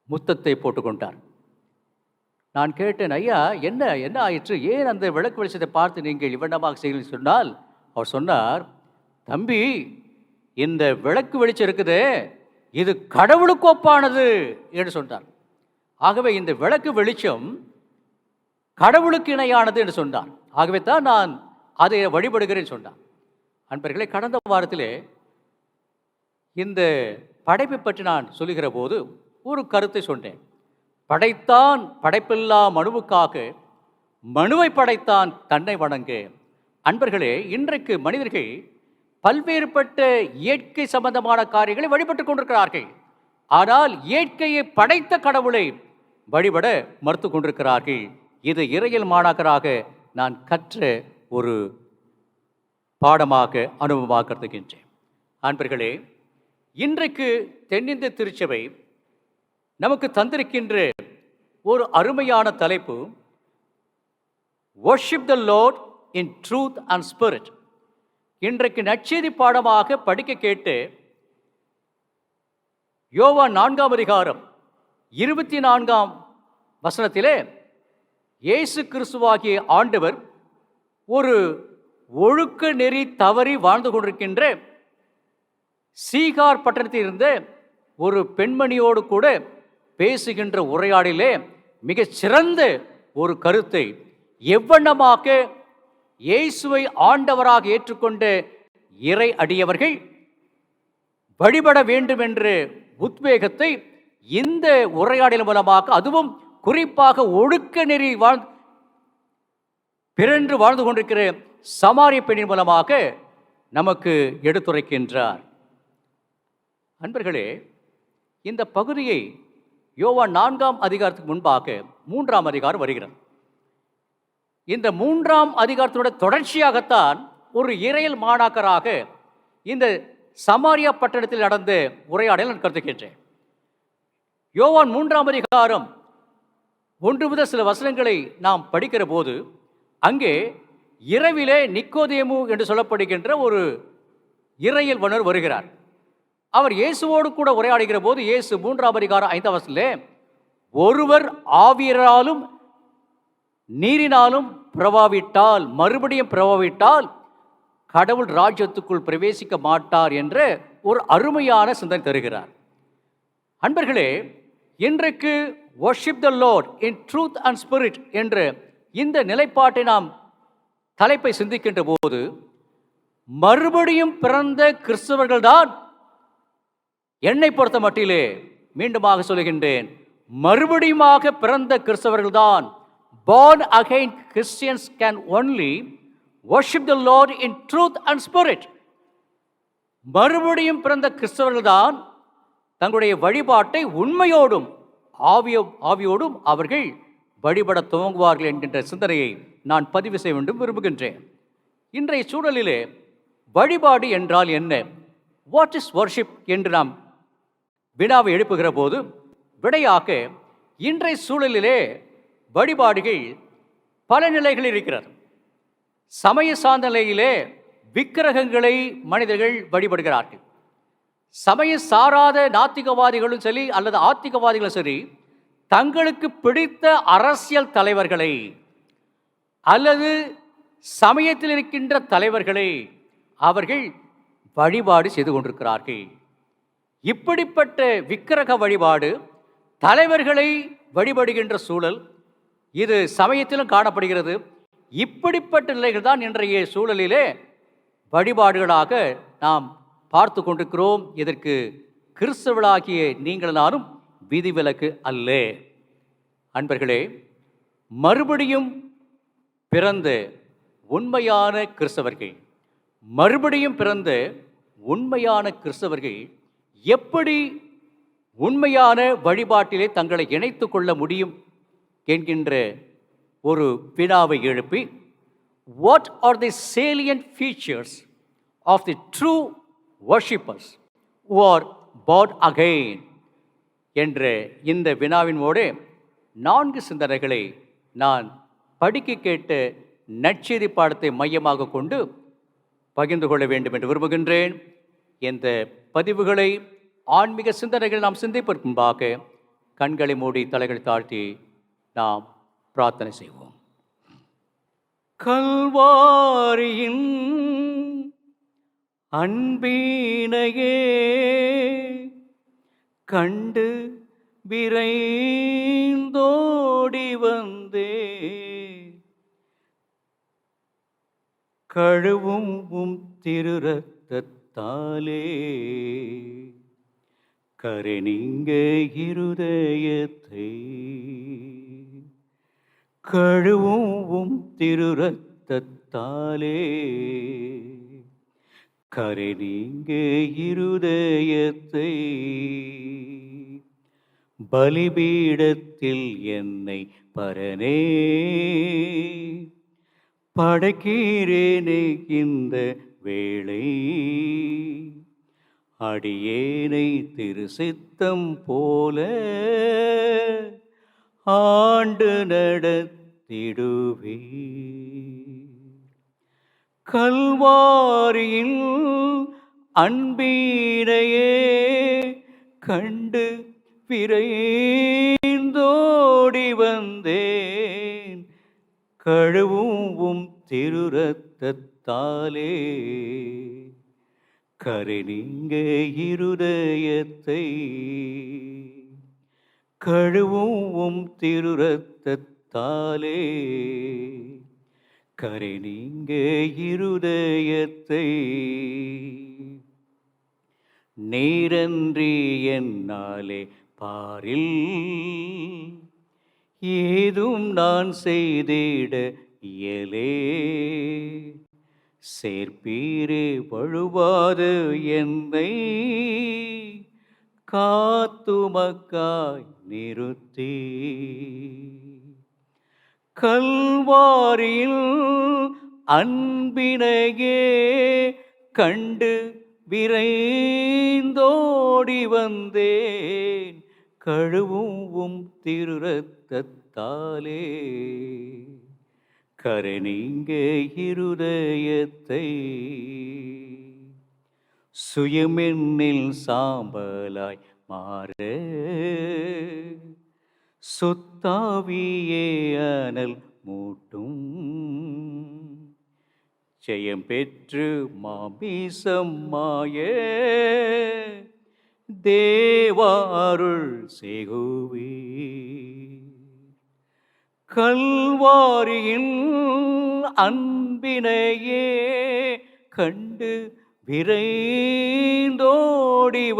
முத்தத்தை போட்டுக்கொண்டார். நான் கேட்டேன், ஐயா என்ன என்ன ஆயிற்று, ஏன் அந்த விளக்கு வெளிச்சத்தை பார்த்து நீங்கள் இவ்வண்ணமாக செய்கிறீர்கள் சொன்னால், அவர் சொன்னார், தம்பி, இந்த விளக்கு வெளிச்சம் இருக்குதே, இது கடவுளுக்கு ஒப்பானது என்று சொன்னார். ஆகவே இந்த விளக்கு வெளிச்சம் கடவுளுக்கு இணையானது என்று சொன்னார். ஆகவே தான் நான் அதை வழிபடுகிறேன் சொன்னார். அன்பர்களே, கடந்த வாரத்திலே இந்த படைப்பை பற்றி நான் சொல்லுகிற போது ஒரு கருத்தை சொன்னேன். படைத்தான் படைப்பில்லா மனுவுக்காக, மனுவை படைத்தான் தன்னை வணங்க. அன்பர்களே, இன்றைக்கு மனிதர்கள் பல்வேறுபட்ட இயற்கை சம்பந்தமான காரியங்களை வழிபட்டுக் கொண்டிருக்கிறார்கள். ஆனால் இயற்கையை படைத்த கடவுளை வழிபட மறுத்து கொண்டிருக்கிறார்கள். இது இறையியல் மாணாக்கராக நான் கற்ற ஒரு பாடமாக அனுபவமாக கருதுகின்றேன். அன்பர்களே, இன்றைக்கு தென்னிந்திய திருச்சபை நமக்கு தந்திருக்கின்ற ஒரு அருமையான தலைப்பு, worship the Lord in truth and spirit. இன்றைக்கு நற்செய்தி பாடமாக படிக்க கேட்டு யோவான் 4ஆம் அதிகாரம் 24ஆம் வசனத்திலே இயேசு கிறிஸ்துவாகிய ஆண்டவர் ஒரு ஒழுக்க நெறி தவறி வாழ்ந்து கொண்டிருக்கின்ற சீகார் பட்டணத்தில் இருந்த ஒரு பெண்மணியோடு கூட பேசுகின்ற உரையாடலே மிகச் சிறந்த ஒரு கருத்தை, எவ்வண்ணமாக இயேசுவை ஆண்டவராக ஏற்றுக்கொண்ட இறை அடியவர்கள் வழிபட வேண்டும் என்ற உத்வேகத்தை இந்த உரையாடல் மூலமாக, அதுவும் குறிப்பாக ஒழுக்க நெறி பிறன்று வாழ்ந்து கொண்டிருக்கிற சமாரிய பெண்ணின் மூலமாக நமக்கு எடுத்துரைக்கின்றார். அன்பர்களே, இந்த பகுதியை யோவான் 4ஆம் அதிகாரத்துக்கு முன்பாக 3ஆம் அதிகாரம் வருகிறது. இந்த 3ஆம் அதிகாரத்தினுடைய தொடர்ச்சியாகத்தான் ஒரு இறையியல் மாணாக்கராக இந்த சமாரியா பட்டணத்தில் நடந்த உரையாடல் நான் கருதுகின்றேன். யோவான் 3ஆம் அதிகாரம் 1 முதல் சில வசனங்களை நாம் படிக்கிற போது அங்கே இரவிலே நிக்கோதேமு என்று சொல்லப்படுகின்ற ஒரு இறையியல் வல்லுனர் வருகிறார். அவர் இயேசுவோடு கூட உரையாடுகிற போது இயேசு 3ஆம் அதிகாரம் 5ஆம் வசனத்திலே, ஒருவர் ஆவியராலும் நீரினாலும் பிரவாவிட்டால், மறுபடியும் பிரவாவிட்டால் கடவுள் ராஜ்யத்துக்குள் பிரவேசிக்க மாட்டார் என்ற ஒரு அருமையான சிந்தனை தருகிறார். அன்பர்களே, இன்றைக்கு worship the Lord in truth and spirit என்ற இந்த நிலைப்பாட்டை நாம் தலைப்பை சிந்திக்கின்ற போது, மறுபடியும் பிறந்த கிறிஸ்தவர்கள்தான், என்னை பொறுத்த மட்டிலே மீண்டுமாக சொல்லுகின்றேன், மறுபடியுமாக பிறந்த கிறிஸ்தவர்கள்தான், born again Christians can only worship the Lord in truth and spirit. மறுபடியும் பிறந்த கிறிஸ்தவர்கள்தான் தங்களுடைய வழிபாட்டை உண்மையோடும் ஆவியோடும் அவர்கள் வழிபட துவங்குவார்கள் என்கின்ற சிந்தனையை நான் பதிவு செய்ய வேண்டும் விரும்புகின்றேன். இன்றைய சூழலிலே வழிபாடு என்றால் என்ன, வாட் இஸ் வர்ஷிப் என்று நாம் வினாவை எழுப்புகிற போது விடையாக இன்றைய சூழலிலே வழிபாடுகள் பல நிலைகளில் இருக்கிறது. சமய சார்ந்த நிலையிலே விக்கிரகங்களை மனிதர்கள் வழிபடுகிறார்கள். சமய சாராத நாத்திகவாதிகளும் சரி அல்லது ஆத்திகவாதிகளும் சரி தங்களுக்கு பிடித்த அரசியல் தலைவர்களை அல்லது சமயத்தில் இருக்கின்ற தலைவர்களை அவர்கள் வழிபாடு செய்து கொண்டிருக்கிறார்கள். இப்படிப்பட்ட விக்கிரக வழிபாடு, தலைவர்களை வழிபடுகின்ற சூழல் இது சமயத்திலும் காணப்படுகிறது. இப்படிப்பட்ட நிலைகள் தான் இன்றைய சூழலிலே வழிபாடுகளாக நாம் பார்த்து கொண்டிருக்கிறோம். இதற்கு கிறிஸ்தவர்களாகிய நீங்கள் நானும் விதிவிலக்கு அல்ல. அன்பர்களே, மறுபடியும் பிறந்த உண்மையான கிறிஸ்தவர்கள் எப்படி உண்மையான வழிபாட்டிலே தங்களை இணைத்து கொள்ள முடியும் என்கின்ற ஒரு வினாவை எழுப்பி, what are the salient features of the true worshippers who are born again என்ற இந்த வினாவினோடு 4 சிந்தனைகளை நான் படிக்க கேட்ட நற்செய்தி பாடத்தை மையமாக கொண்டு பகிர்ந்து கொள்ள வேண்டும் என்று விரும்புகின்றேன். இந்த பதிவுகளை ஆன்மீக சிந்தனைகள் நாம் சிந்திப்பதற்கு முன்பாக கண்களை மூடி தலைகளை தாழ்த்தி நாம் பிரார்த்தனை செய்வோம். கல்வாரியின் அன்பினையே கண்டு விரைந்தோடி வந்தே கழுவும் திருரத்தத்தாலே கரை நீங்க இருதயத்தை கழுவும் திருரத்தத்தாலே கரை நீங்க இருதயத்தை பலிபீடத்தில் என்னை பரனே படைக்கிறேனே இந்த வேளை அடியேனை திருசித்தம் போல ஆண்டு நடத்திடுவே. கல்வாரியில் அன்பினையே கண்டு விரைந்தோடி வந்தேன் கழுவும் திருரத்தத்தாலே கரை நீங்க இருதயத்தை கழுவும் திருரத்தத்தாலே கரை நீங்க இருதயத்தை நீரன்றி என்னாலே பாரில் ஏதும் நான் செய்திட இயலே சேர்ப்பீரே வழுவாது என்னை காத்துமக்காய் நிறுத்தி கல்வாரியில் அன்பினையே கண்டு விரைந்தோடி வந்தேன் கழுவும் திருரத்தத்தாலே கரை நீங்க இருதயத்தை சுயமென்னில் சாம்பலாய் மாற சுத்தாவியே அனல் மூட்டும் ஜெயம் பெற்று மாமிசம் மாய தேவாருள் சேகுவே. கல்வாரியின் அன்பினையே கண்டு விரைந்தோடி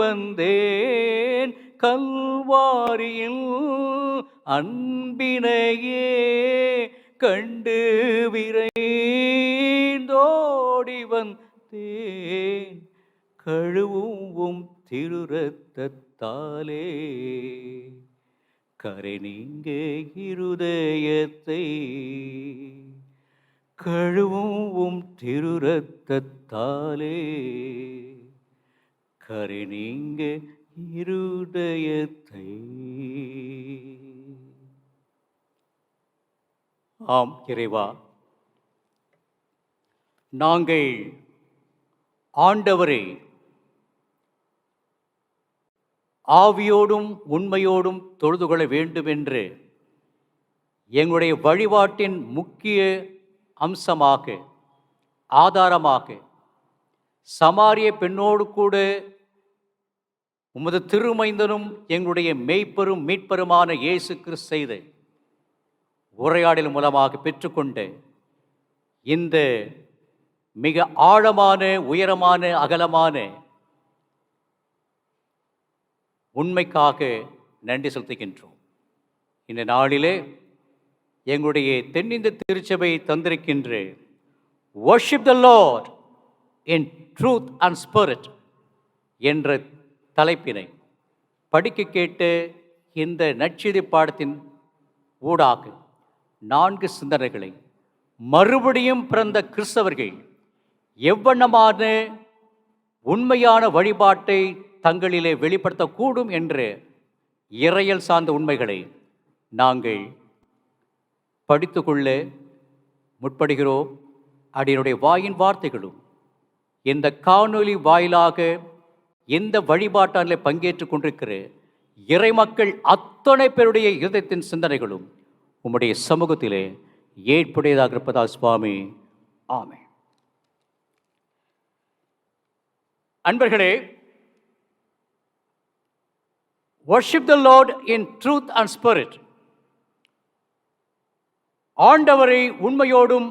வந்தேன் கல்வாரியில் அன்பினையே கண்டு விரைந்தோடி கழுவும் திரு ரத்தத்தாலே கரை நீங்க இருதயத்தை கழுவும் திரு ரத்தத்தாலே கரை நீங்க இருதயத்தை. ஆம் இறைவா, நாங்கள் ஆண்டவரை ஆவியோடும் உண்மையோடும் தொழுது கொள்ள வேண்டும் என்று எங்களுடைய வழிபாட்டின் முக்கிய அம்சமாக ஆதாரமாக சமாரிய பெண்ணோடு கூட உமது திருமைந்தனும் எங்களுடைய மெய்ப்பெரும் மீட்பெருமான இயேசு கிறிஸ்து செய்த உரையாடல் மூலமாக பெற்றுக்கொண்ட இந்த மிக ஆழமான உயரமான அகலமான உண்மைக்காக நன்றி செலுத்துகின்றோம். இந்த நாளிலே எங்களுடைய தென்னிந்திய திருச்சபை தந்திருக்கின்ற worship the Lord in truth and spirit என்ற தலைப்பினை படிக்க கேட்டு இந்த நற்செய்தி பாடத்தின் ஊடாக 4 சிந்தனைகளை மறுபடியும் பிறந்த கிறிஸ்தவர்கள் எவ்வண்ணமான உண்மையான வழிபாட்டை தங்களிலே வெளிப்படுத்தக்கூடும் என்ற இறையல் சார்ந்த உண்மைகளை நாங்கள் படித்துக்கொள்ள முற்படுகிறோம். அடியனுடைய வாயின் வார்த்தைகளும் இந்த காணொலி வாயிலாக இந்த வழிபாட்டாளர்களை பங்கேற்று கொண்டிருக்கிற இறைமக்கள் அத்தனை பேருடைய இதயத்தின் சிந்தனைகளும் உம்முடைய சமூகத்திலே ஏற்புடையதாக இருப்பதால் சுவாமி ஆமென். அன்பர்களே, worship the Lord in truth and spirit. ஆண்டவரை உண்மையோடும்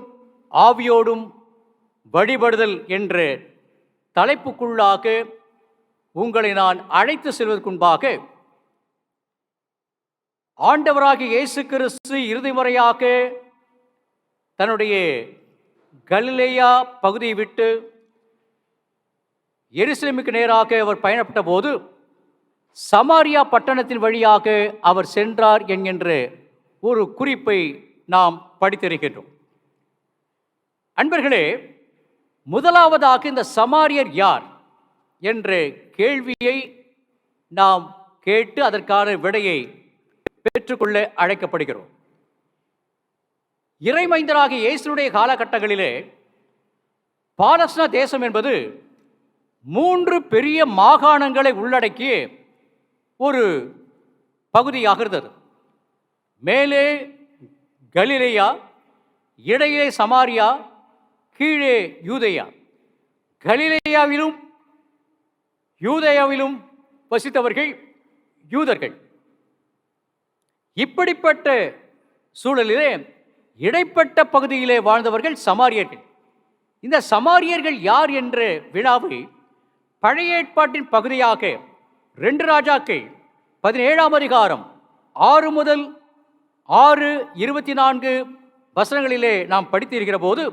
ஆவியோடும் வழிபடுதல் என்ற தலைப்புக்குள்ளாக உங்களை நான் அழைத்து செல்வதற்கு முன்பாக ஆண்டவராகிய இயேசு கிறிஸ்து இறுதி முறையாக தன்னுடைய கலிலேயா பகுதியை விட்டு எருசலேமுக்கு நேராக அவர் பயணப்பட்ட போது சமாரியா பட்டணத்தின் வழியாக அவர் சென்றார் என்கின்ற ஒரு குறிப்பை நாம் படித்திருக்கின்றோம். அன்பர்களே, முதலாவதாக இந்த சமாரியர் யார் என்ற கேள்வியை நாம் கேட்டு அதற்கான விடையை பெற்றுக்கொள்ள அழைக்கப்படுகிறோம். இறைமைந்தராகிய இயேசுடைய காலகட்டங்களிலே பாலஸ்தீன தேசம் என்பது 3 பெரிய மாகாணங்களை உள்ளடக்கிய ஒரு பகுதியாக இருந்தது. மேலே கலிலேயா, இடையிலே சமாரியா, கீழே யூதேயா. கலிலேயாவிலும் யூதேயாவிலும் வசித்தவர்கள் யூதர்கள். இப்படிப்பட்ட சூழலிலே இடைப்பட்ட பகுதியிலே வாழ்ந்தவர்கள் சமாரியர்கள். இந்த சமாரியர்கள் யார் என்ற விழாவை பழைய ஏற்பாட்டின் பகுதியாக 2 ராஜாக்கள் 17ஆம் அதிகாரம் 6 முதல் 6:24 வசனங்களிலே நாம் படித்திருக்கிற போது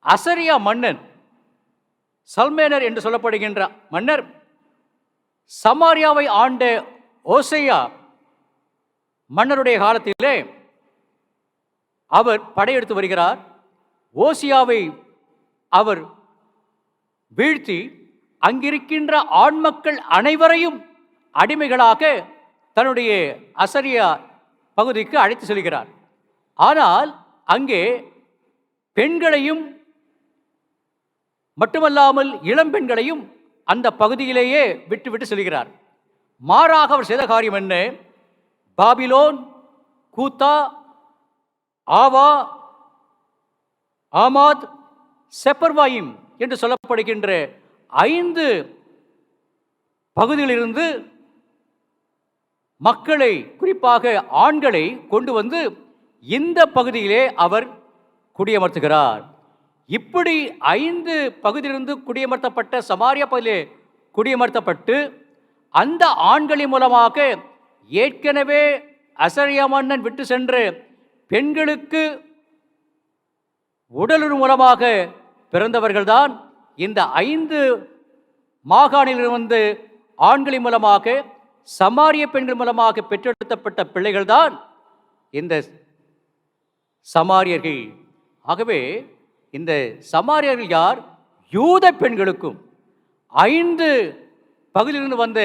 அசரியா மன்னன் சல்மேனர் என்று சொல்லப்படுகின்ற மன்னர் சமாரியாவை ஆண்ட ஓசையா மன்னருடைய காலத்திலே அவர் படையெடுத்து வருகிறார். ஓசியாவை அவர் வீழ்த்தி அங்கிருக்கின்ற ஆண் மக்கள் அனைவரையும் அடிமைகளாக தன்னுடைய அசரியா பகுதிக்கு அழைத்து செல்கிறார். ஆனால் அங்கே பெண்களையும் மட்டுமல்லாமல் இளம் பெண்களையும் அந்த பகுதியிலேயே விட்டு செல்கிறார். மாறாக அவர் செய்த காரியம் என்ன? பாபிலோன், கூத்தா, ஆவா, ஆமாத், செப்பர்வாயிம் என்று சொல்லப்படுகின்ற 5 பகுதியிலிருந்து மக்களை, குறிப்பாக ஆண்களை கொண்டு வந்து இந்த பகுதியிலே அவர் குடியமர்த்துகிறார். இப்படி 5 பகுதியிலிருந்து குடியமர்த்தப்பட்ட சமாரியா பகுதியிலே குடியமர்த்தப்பட்டு அந்த ஆண்களின் மூலமாக ஏற்கனவே அசரியா மன்னன் விட்டு சென்று பெண்களுக்கு உடலுறு மூலமாக பிறந்தவர்கள்தான் இந்த 5 மாகாணிலிருந்து ஆண்களின் மூலமாக சமாரிய பெண்கள் மூலமாக பெற்றெடுக்கப்பட்ட பிள்ளைகள்தான் இந்த சமாரியர்கள். ஆகவே இந்த சமாரியர்கள் யார்? யூத பெண்களுக்கும் 5 பகுதியிலிருந்து வந்த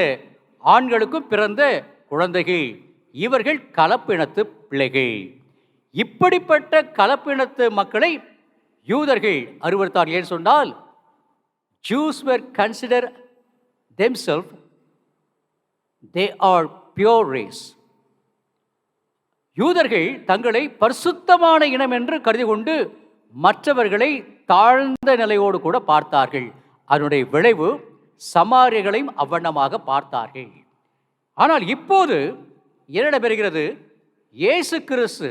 ஆண்களுக்கும் பிறந்த குழந்தைகள். இவர்கள் கலப்பினத்து பிள்ளைகள். இப்படிப்பட்ட கலப்பினத்து மக்களை யூதர்கள் அருவருத்தார்கள். ஏன் சொன்னால், Jews were considered themselves they are pure race. யூதர்கள் தங்களை பரிசுத்தமான இனம் என்று கருதி கொண்டு மற்றவர்களை தாழ்ந்த நிலையோடு கூட பார்த்தார்கள். அதனுடைய விளைவு சமாரியர்களையும் அவ்வண்ணமாக பார்த்தார்கள். ஆனால் இப்போது என்ன நடைபெறுகிறது? இயேசு கிறிஸ்து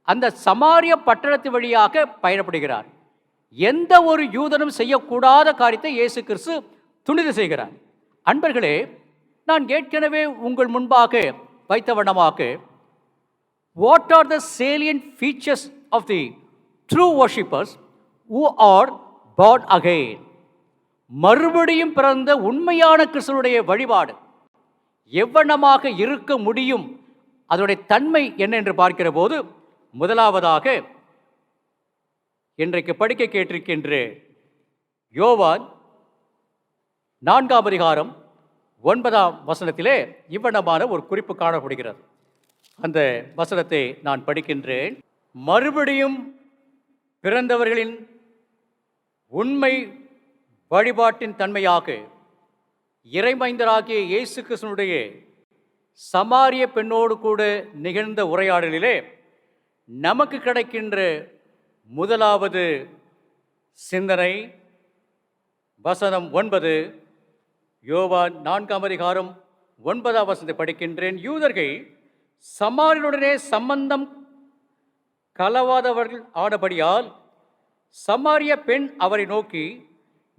அந்த சமாரிய பட்டணத்து வழியாக பயணப்படுகிறார். எந்த ஒரு யூதனும் செய்யக்கூடாத காரியத்தை இயேசு கிறிஸ்து துணிந்து செய்கிறார். அன்பர்களே, நான் ஏற்கனவே உங்கள் முன்பாக வைத்த வண்ணமாக, what are the salient features of the true worshippers who are born again? மறுபடியும் பிறந்த உண்மையான கிறிஸ்துவுடைய வழிபாடு எவ்வண்ணமாக இருக்க முடியும், அதனுடைய தன்மை என்ன என்று பார்க்கிற போது, முதலாவதாக இன்றைக்கு படிக்க கேட்டிருக்கின்ற யோவான் 4ஆம் அதிகாரம் 9ஆம் வசனத்திலே இவ்வண்ணமான ஒரு குறிப்பு காணப்படுகிறது. அந்த வசனத்தை நான் படிக்கின்றேன். மறுபடியும் பிறந்தவர்களின் உண்மை வழிபாட்டின் தன்மையாக இறைமைந்தராகிய இயேசு கிறிஸ்துவினுடைய சமாரிய பெண்ணோடு கூட நிகழ்ந்த உரையாடலிலே நமக்கு கிடைக்கின்ற முதலாவது சிந்தனை வசனம் 9, யோவான் 4ஆம் அதிகாரம் 9ஆம் வசனத்தை படிக்கின்றேன். யூதர்கள் சமாரியனுடனே சம்பந்தம் கலவாதவர்கள் ஆனபடியால் சமாரிய பெண் அவரை நோக்கி,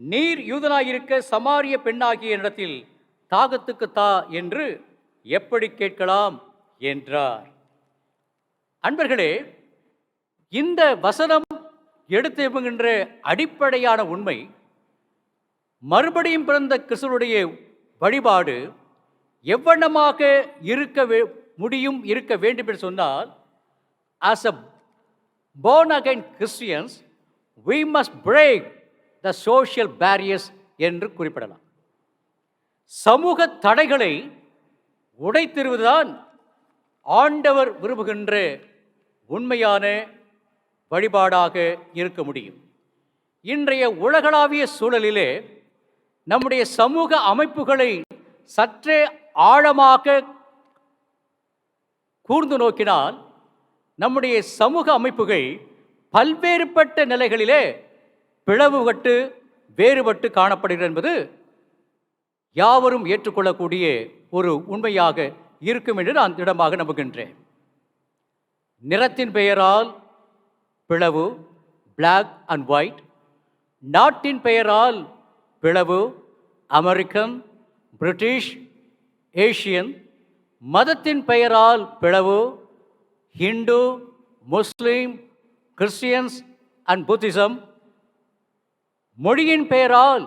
நீர் யூதனாயிருக்க சமாரிய பெண்ணாகிய இடத்தில் தாகத்துக்கு தா என்று எப்படி கேட்கலாம் என்றார். அன்பர்களே, இந்த வசனம் எடுத்துகின்ற அடிப்படையான உண்மை, மறுபடியும் பிறந்த கிறிஸ்துவுடைய வழிபாடு எவ்வண்ணமாக இருக்க வேண்டும் என்று சொன்னால், as a born again Christians we must break the social barriers என்று குறிப்பிடலாம். சமூக தடைகளை உடைத்தெறிவதுதான் ஆண்டவர் விரும்புகின்ற உண்மையான வழிபாடாக இருக்க முடியும். இன்றைய உலகளாவிய சூழலிலே நம்முடைய சமூக அமைப்புகளை சற்றே ஆழமாக கூர்ந்து நோக்கினால், நம்முடைய சமூக அமைப்புகள் பல்வேறுபட்ட நிலைகளிலே பிளவுபட்டு வேறுபட்டு காணப்படுகிறது என்பது யாவரும் ஏற்றுக்கொள்ளக்கூடிய ஒரு உண்மையாக இருக்கும் என்று நான் திடமாக நம்புகின்றேன். நிறத்தின் பெயரால் பிளவு, பிளாக் அண்ட் ஒயிட். நாட்டின் பெயரால் பிளவு, அமெரிக்கன், பிரிட்டிஷ், ஏஷியன். மதத்தின் பெயரால் பிளவு, ஹிந்து, முஸ்லீம், கிறிஸ்டியன்ஸ் அண்ட் புத்திசம். மொழியின் பெயரால்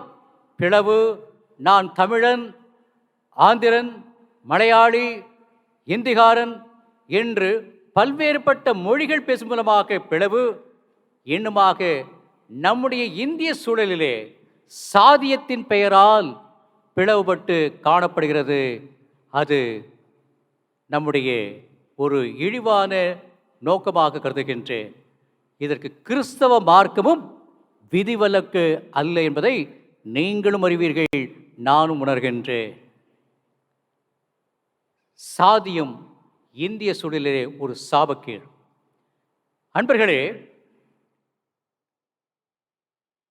பிளவு, நான் தமிழன், ஆந்திரன், மலையாளி, இந்திகாரன் என்று பல்வேறுபட்ட மொழிகள் பேசும் மூலமாக பிளவு. இன்னுமாக நம்முடைய இந்திய சூழலிலே சாதியத்தின் பெயரால் பிளவுபட்டு காணப்படுகிறது. அது நம்முடைய ஒரு இழிவான நோக்கமாக கருதுகின்றேன். இதற்கு கிறிஸ்தவ மார்க்கமும் விதிவிலக்கு அல்ல என்பதை நீங்களும் அறிவீர்கள், நானும் உணர்கின்றேன். சாதியம் இந்திய சூழலிலே ஒரு சாபக்கேடு. அன்பர்களே,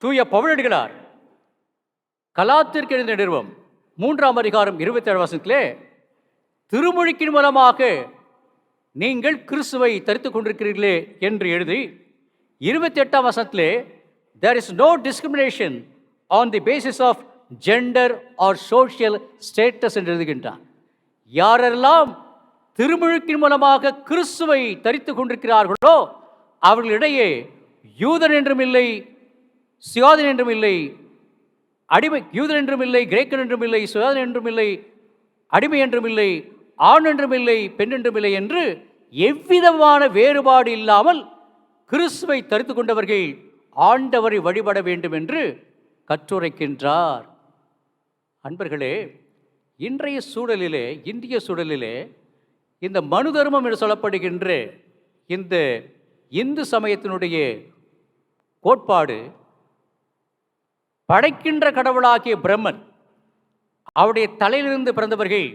தூய பவுலடிகளார் கலாத்திற்கு எழுந்த நிறுவம் 3ஆம் அதிகாரம் 27 வசனத்திலே, திருமொழிக்கின் மூலமாக நீங்கள் கிறிஸ்துவை தரித்துக் கொண்டிருக்கிறீர்களே என்று எழுதி 28ஆம் வசனத்திலே, there is no discrimination on the basis of gender or social status என்று எழுதுகின்றார். யாரெல்லாம் திருமுழுக்கின் மூலமாக கிறிஸ்துவை தரித்துக் கொண்டிருக்கிறார்களோ அவர்களிடையே யூதன் என்றும் இல்லை, சியாதன் என்றும் இல்லை, அடிமை யூதன் என்றும் இல்லை, கிரேக்கன் என்றும் இல்லை, சுயாதன் என்றும் இல்லை, அடிமை என்றும் இல்லை, ஆண் என்றும் இல்லை, பெண் என்றும் இல்லை என்று எவ்விதமான வேறுபாடு இல்லாமல் கிறிஸ்துவை தரித்து கொண்டவர்கள் ஆண்டவரை வழிபட வேண்டும் என்று கற்றுரைக்கின்றார். அன்பர்களே, இன்றைய சூழலிலே, இந்திய சூழலிலே இந்த மனு தர்மம் என்று சொல்லப்படுகின்ற இந்த இந்து சமயத்தினுடைய கோட்பாடு படைக்கின்ற கடவுளாகிய பிரம்மன், அவருடைய தலையிலிருந்து பிறந்தவர்கள்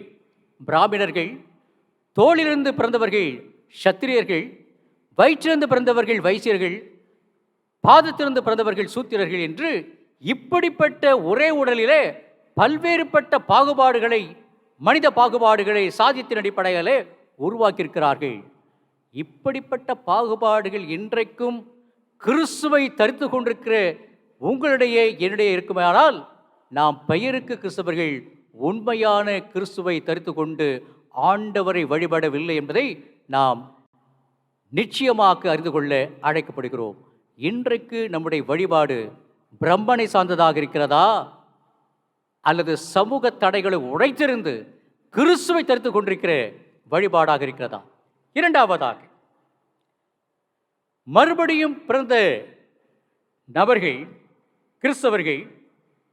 பிராமணர்கள், தோளிலிருந்து பிறந்தவர்கள் சத்திரியர்கள், வயிற்றிலிருந்து பிறந்தவர்கள் வைசியர்கள், பாதத்திலிருந்து பிறந்தவர்கள் சூத்திரர்கள் என்று இப்படிப்பட்ட ஒரே உடலிலே பல்வேறுபட்ட பாகுபாடுகளை, மனித பாகுபாடுகளை சாதியத்தின் அடிப்படையிலே உருவாக்கியிருக்கிறார்கள். இப்படிப்பட்ட பாகுபாடுகள் இன்றைக்கும் கிறிஸ்துவை தரித்து கொண்டிருக்கிற உங்களிடையே என்னிடையே இருக்குமானால் நாம் பெயருக்கு கிறிஸ்தவர்கள், உண்மையான கிறிஸ்துவை தரித்து கொண்டு ஆண்டவரை வழிபடவில்லை என்பதை நாம் நிச்சயமாக அறிந்து கொள்ள அழைக்கப்படுகிறோம். இன்றைக்கு நம்முடைய வழிபாடு பிரம்மனை சார்ந்ததாக இருக்கிறதா, அல்லது சமூக தடைகளை உடைத்திருந்து கிறிஸ்துவை தரித்து கொண்டிருக்கிற வழிபாடாக இருக்கிறதா? இரண்டாவதாக, மறுபடியும் பிறந்த நபர்கள், கிறிஸ்தவர்கள்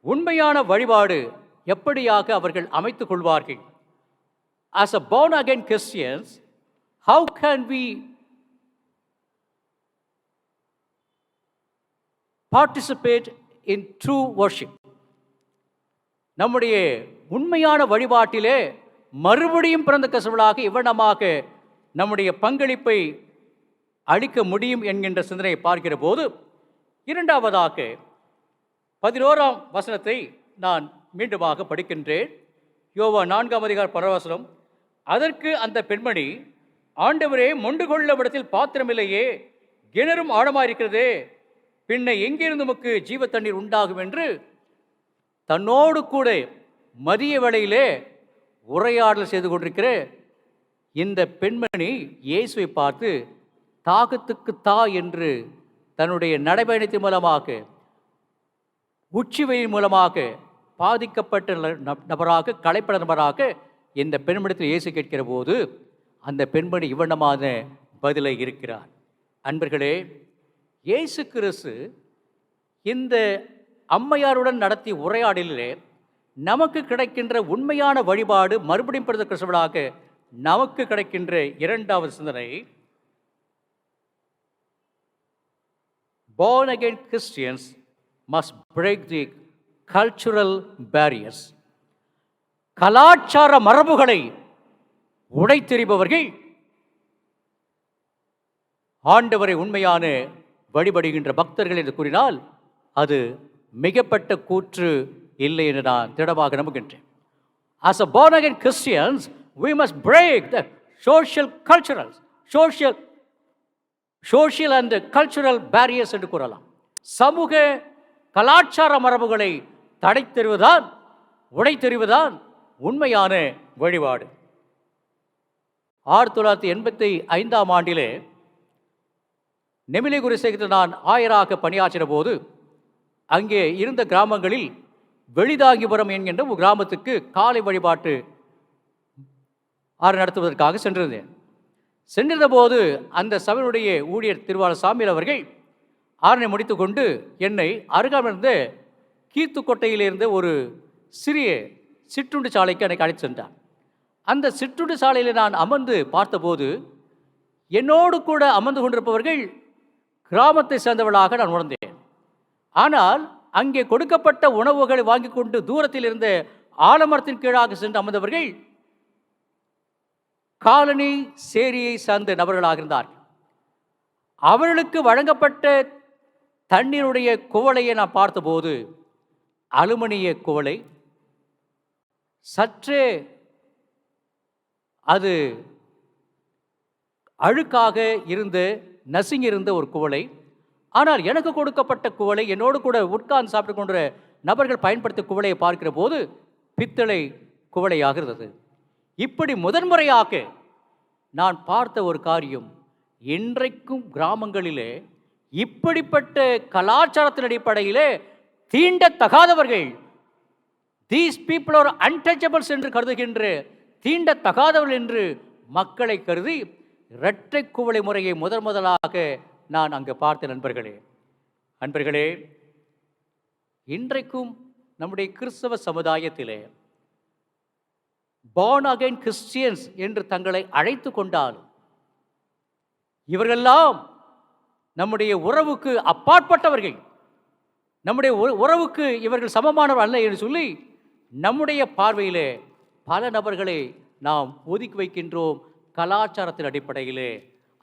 உண்மையான வழிபாடு எப்படியாக அவர்கள் அமைத்துக் கொள்வார்கள்? As a born again Christians, how can we participate in true worship? நம்முடைய உண்மையான வழிபாட்டிலே மறுபடியும் பிறந்த கிறிஸ்தவர்களாக இவ்வளமாக நம்முடைய பங்களிப்பை அளிக்க முடியும் என்கின்ற சிந்தனையை பார்க்கிற போது, இரண்டாவதாக 11ஆம் வசனத்தை நான் மீண்டுமாக படிக்கின்றேன். யோவான் 4ஆம் அதிகாரம் 1 வசனம். அதற்கு அந்த பெண்மணி, ஆண்டவரே, மொண்டு கொள்ளும் இடத்தில் பாத்திரமில்லையே, கிணறும் ஆழமாயிருக்கிறதே, பின்ன எங்கிருந்து உமக்கு ஜீவ தண்ணீர் உண்டாகும் என்று தன்னோடு கூட மதிய வேளையிலே உரையாடல் செய்து கொண்டிருக்கிற இந்த பெண்மணி இயேசுவை பார்த்து தாகத்துக்கு தா என்று தன்னுடைய நடைபயணத்தின் மூலமாக, உச்சிவெயின் மூலமாக பாதிக்கப்பட்ட நபராக, களைப்பட நபராக இந்த பெண்மணித்தில் இயேசு கேட்கிற போது அந்த பெண்மணி இவ்வண்ணமான பதிலை இருக்கிறார். அன்பர்களே, இயேசு கிறிஸ்து இந்த அம்மையாருடன் நடத்திய உரையாடலிலே நமக்கு கிடைக்கின்ற உண்மையான வழிபாடு, மறுபடியும் பிறந்த கிறிஸ்தவர்களாக நமக்கு கிடைக்கின்ற இரண்டாவது சிந்தனை, born again Christians must break the cultural barriers. கலாச்சார மரபுகளை உடைத்தெறிபவர்கள் ஆண்டவரை உண்மையான வழிபடுகின்ற பக்தர்கள் என்று கூறினால் அது மிகப்பட்ட கூற்று இல்லை என்று நான் திடமாக நம்புகின்றேன். As a born again Christians, we must break the social and cultural barriers என்று கூறலாம். சமூக கலாச்சார மரபுகளை தடைத்தெறிவதுதான், உடைத்தெறிவதுதான் உண்மையான வழிபாடு. 1985ஆம் ஆண்டிலே நெமிலி குருசேகத்தில் நான் ஆயராக பணியாற்றின போது அங்கே இருந்த கிராமங்களில் வெளிதாங்கிபுரம் என்கின்ற ஒரு கிராமத்துக்கு காலை வழிபாட்டு நடத்துவதற்காக சென்றிருந்தேன். சென்றிருந்த போது அந்த சபையினுடைய ஊழியர் திருவாளர் சாமியல் அவர்கள் ஆரணை முடித்து கொண்டு என்னை அருகாமிருந்த கீத்துக்கொட்டையிலிருந்த ஒரு சிறிய சிற்றுண்டு சாலைக்கு எனக்கு அழைத்து சென்றார். அந்த சிற்றுண்டு சாலையில் நான் அமர்ந்து பார்த்தபோது என்னோடு கூட அமர்ந்து கொண்டிருப்பவர்கள் கிராமத்தை சேர்ந்தவர்களாக நான் உணர்ந்தேன். ஆனால் அங்கே கொடுக்கப்பட்ட உணவுகளை வாங்கி கொண்டு தூரத்தில் இருந்த ஆலமரத்தின் கீழாக சென்று அமர்ந்தவர்கள் காலனி சேரியை சார்ந்த நபர்களாக இருந்தார்கள். அவர்களுக்கு வழங்கப்பட்ட தண்ணீருடைய குவளையை நான் பார்த்தபோது அலுமினிய குவளை, சற்றே அது அழுக்காக இருந்து நசுங்கியிருந்த ஒரு குவளை. ஆனால் எனக்கு கொடுக்கப்பட்ட குவளை, என்னோடு கூட உட்கார்ந்து சாப்பிட்டு கொண்ட நபர்கள் பயன்படுத்திய குவளையை பார்க்கிற போது பித்தளை குவளையாக இருந்தது. இப்படி முதன்முறையாக நான் பார்த்த ஒரு காரியம், இன்றைக்கும் கிராமங்களிலே இப்படிப்பட்ட கலாச்சாரத்தின் அடிப்படையிலே தீண்டத்தகாதவர்கள் தீஸ் பீப்புள் ஆர் அன்டச்சபிள்ஸ் என்று கருதுகின்ற தீண்டத்தகாதவர்கள் என்று மக்களை கருதி இரட்டை குவளை முறையை முதலாக நான் அங்கு பார்த்த நண்பர்களே, இன்றைக்கும் நம்முடைய கிறிஸ்தவ சமுதாயத்திலே born again கிறிஸ்டியன்ஸ் என்று தங்களை அழைத்து கொண்டாலும் இவர்களெல்லாம் நம்முடைய உறவுக்கு அப்பாற்பட்டவர்கள், நம்முடைய உறவுக்கு இவர்கள் சமமானவர் அல்ல என்று சொல்லி நம்முடைய பார்வையிலே பல நபர்களை நாம் ஒதுக்கி வைக்கின்றோம். கலாச்சாரத்தின் அடிப்படையிலே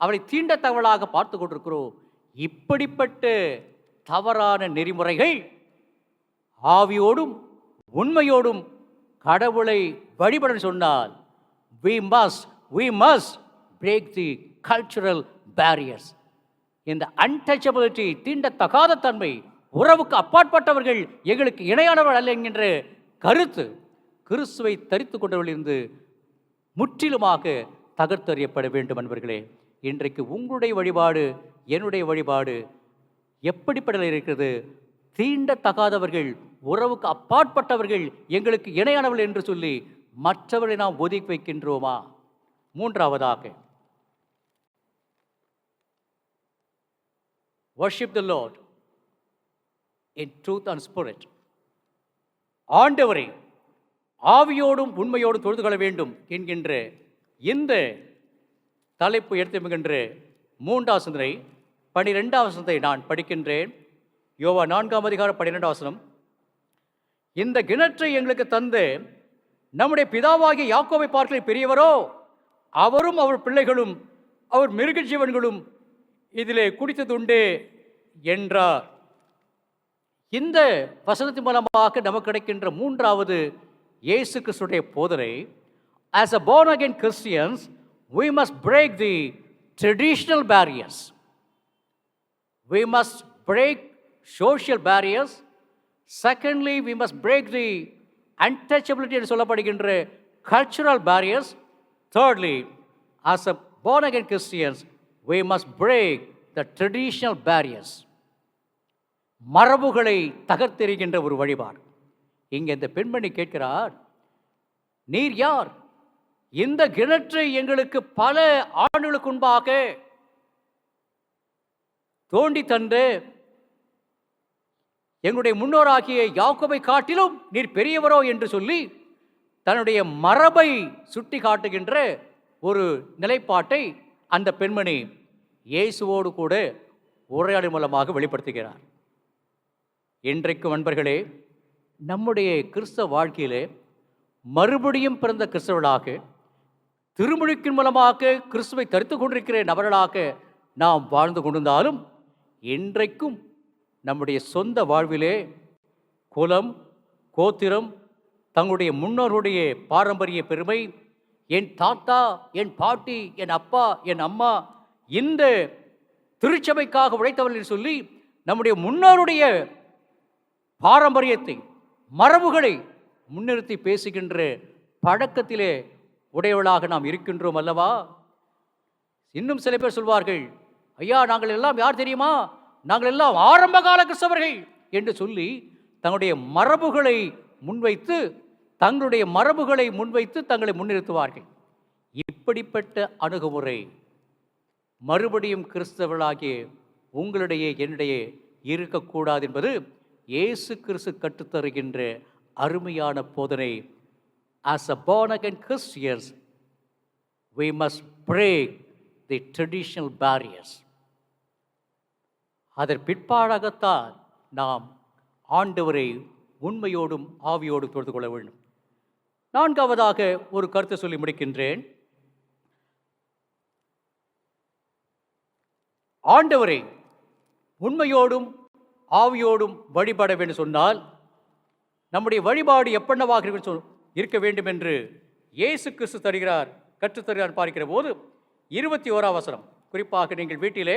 அவரை தீண்டத்தவளாக பார்த்து கொண்டிருக்கிறோம். இப்படிப்பட்ட தவறான நெறிமுறைகள் ஆவியோடும் உண்மையோடும் கடவுளை வழிபட சொன்னால் we must break the cultural barriers. இந்த untouchability, தீண்டத்தகாத தன்மை, உறவுக்கு அப்பாற்பட்டவர்கள் எங்களுக்கு இணையானவர்கள் அல்ல என்கின்ற கருத்து கிறிஸ்துவை தரித்து கொண்டவர்களிருந்து முற்றிலுமாக தகர்த்தறியப்பட வேண்டும். நண்பர்களே, இன்றைக்கு உங்களுடைய வழிபாடு என்னுடைய வழிபாடு எப்படிப்பட்ட இருக்கிறது? தீண்டத்தகாதவர்கள், உறவுக்கு அப்பாற்பட்டவர்கள் எங்களுக்கு இணையானவர்கள் என்று சொல்லி மற்றவர்களை நாம் ஒதுக்கி வைக்கின்றோமா? மூன்றாவதாக, worship the Lord in truth and spirit. ஆண்டவரை ஆவியோடும் உண்மையோடும் தொழுது கொள்ள வேண்டும் என்கின்ற இந்த தலைப்பு எடுத்துகின்ற 3ஆம் சிந்தனை 12ஆம் வசனத்தை நான் படிக்கின்றேன். யோவா 4ஆம் அதிகாரம் 12ஆம் வசனம். இந்த கிணற்றை எங்களுக்கு தந்து நம்முடைய பிதாவாகிய யாக்கோபை பார்க்கலை பெரியவரோ, அவரும் அவர் பிள்ளைகளும் அவர் மிருக ஜீவன்களும் இதிலே குடித்ததுண்டு என்றார். இந்த வசனத்தின் மூலமாக நமக்கு கிடைக்கின்ற மூன்றாவது இயேசு கிறிஸ்துடைய போதனை, as a born again Christians we must break the traditional barriers. We must break social barriers. Secondly, we must break the untouchability என்று சொல்லப்படுகின்ற cultural barriers. Thirdly, as a born again Christians we must break the traditional barriers. மரபுகளை தகர்த்தெறிகின்ற ஒரு வழிபாடு. இங்கே இந்த பெண்மணி கேட்கிறார், நீர் யார்? இந்த கிணற்றை எங்களுக்கு பல ஆண்டுகளுக்கு முன்பாக தோண்டி தந்து எங்களுடைய முன்னோராகிய யாக்கோபை காட்டிலும் நீர் பெரியவரோ என்று சொல்லி தன்னுடைய மரபை சுட்டி காட்டுகின்ற ஒரு நிலைப்பாட்டை அந்த பெண்மணி இயேசுவோடு கூட உரையாடல் மூலமாக வெளிப்படுத்துகிறார். இன்றைக்கு நண்பர்களே, நம்முடைய கிறிஸ்தவ வாழ்க்கையிலே மறுபடியும் பிறந்த கிறிஸ்தவர்களாக, திருமுழுக்கின் மூலமாக கிறிஸ்துவை தரித்து கொண்டிருக்கிற நபர்களாக நாம் வாழ்ந்து கொண்டிருந்தாலும் இன்றைக்கும் நம்முடைய சொந்த வாழ்விலே குலம், கோத்திரம், தங்களுடைய முன்னோருடைய பாரம்பரிய பெருமை, என் தாத்தா, என் பாட்டி, என் அப்பா, என் அம்மா இந்த திருச்சபைக்காக உழைத்தவர்கள் சொல்லி நம்முடைய முன்னோருடைய பாரம்பரியத்தை, மரபுகளை முன்னிறுத்தி பேசுகின்ற பழக்கத்திலே உடையவளாக நாம் இருக்கின்றோம் அல்லவா? இன்னும் சில பேர் சொல்வார்கள், ஐயா நாங்கள் எல்லாம் யார் தெரியுமா, நாங்கள் எல்லாம் ஆரம்ப கால கிறிஸ்தவர்கள் என்று சொல்லி தங்களுடைய மரபுகளை முன்வைத்து தங்களை முன்னிறுத்துவார்கள். இப்படிப்பட்ட அணுகுமுறை மறுபடியும் கிறிஸ்தவர்களாகிய உங்களுடைய என்னுடைய இருக்கக்கூடாது என்பது இயேசு கிறிஸ்து கற்றுத்தருகின்ற அருமையான போதனை. As a born again Christians we must break the traditional barriers. அதன் பிற்பாடாகத்தான் நாம் ஆண்டவரை உண்மையோடும் ஆவியோடும் தொழுது கொள்ள வேண்டும். நான்காவதாக ஒரு கருத்தை சொல்லி முடிக்கின்றேன். ஆண்டவரை உண்மையோடும் ஆவியோடும் வழிபட வேண்டும் சொன்னால் நம்முடைய வழிபாடு எப்பண்ணவாக இருக்க வேண்டும் என்று இயேசு கிறிஸ்து கற்றுத்தருகிறார் பார்க்கிற போது 21ஆம் வசனம், குறிப்பாக நீங்கள் வீட்டிலே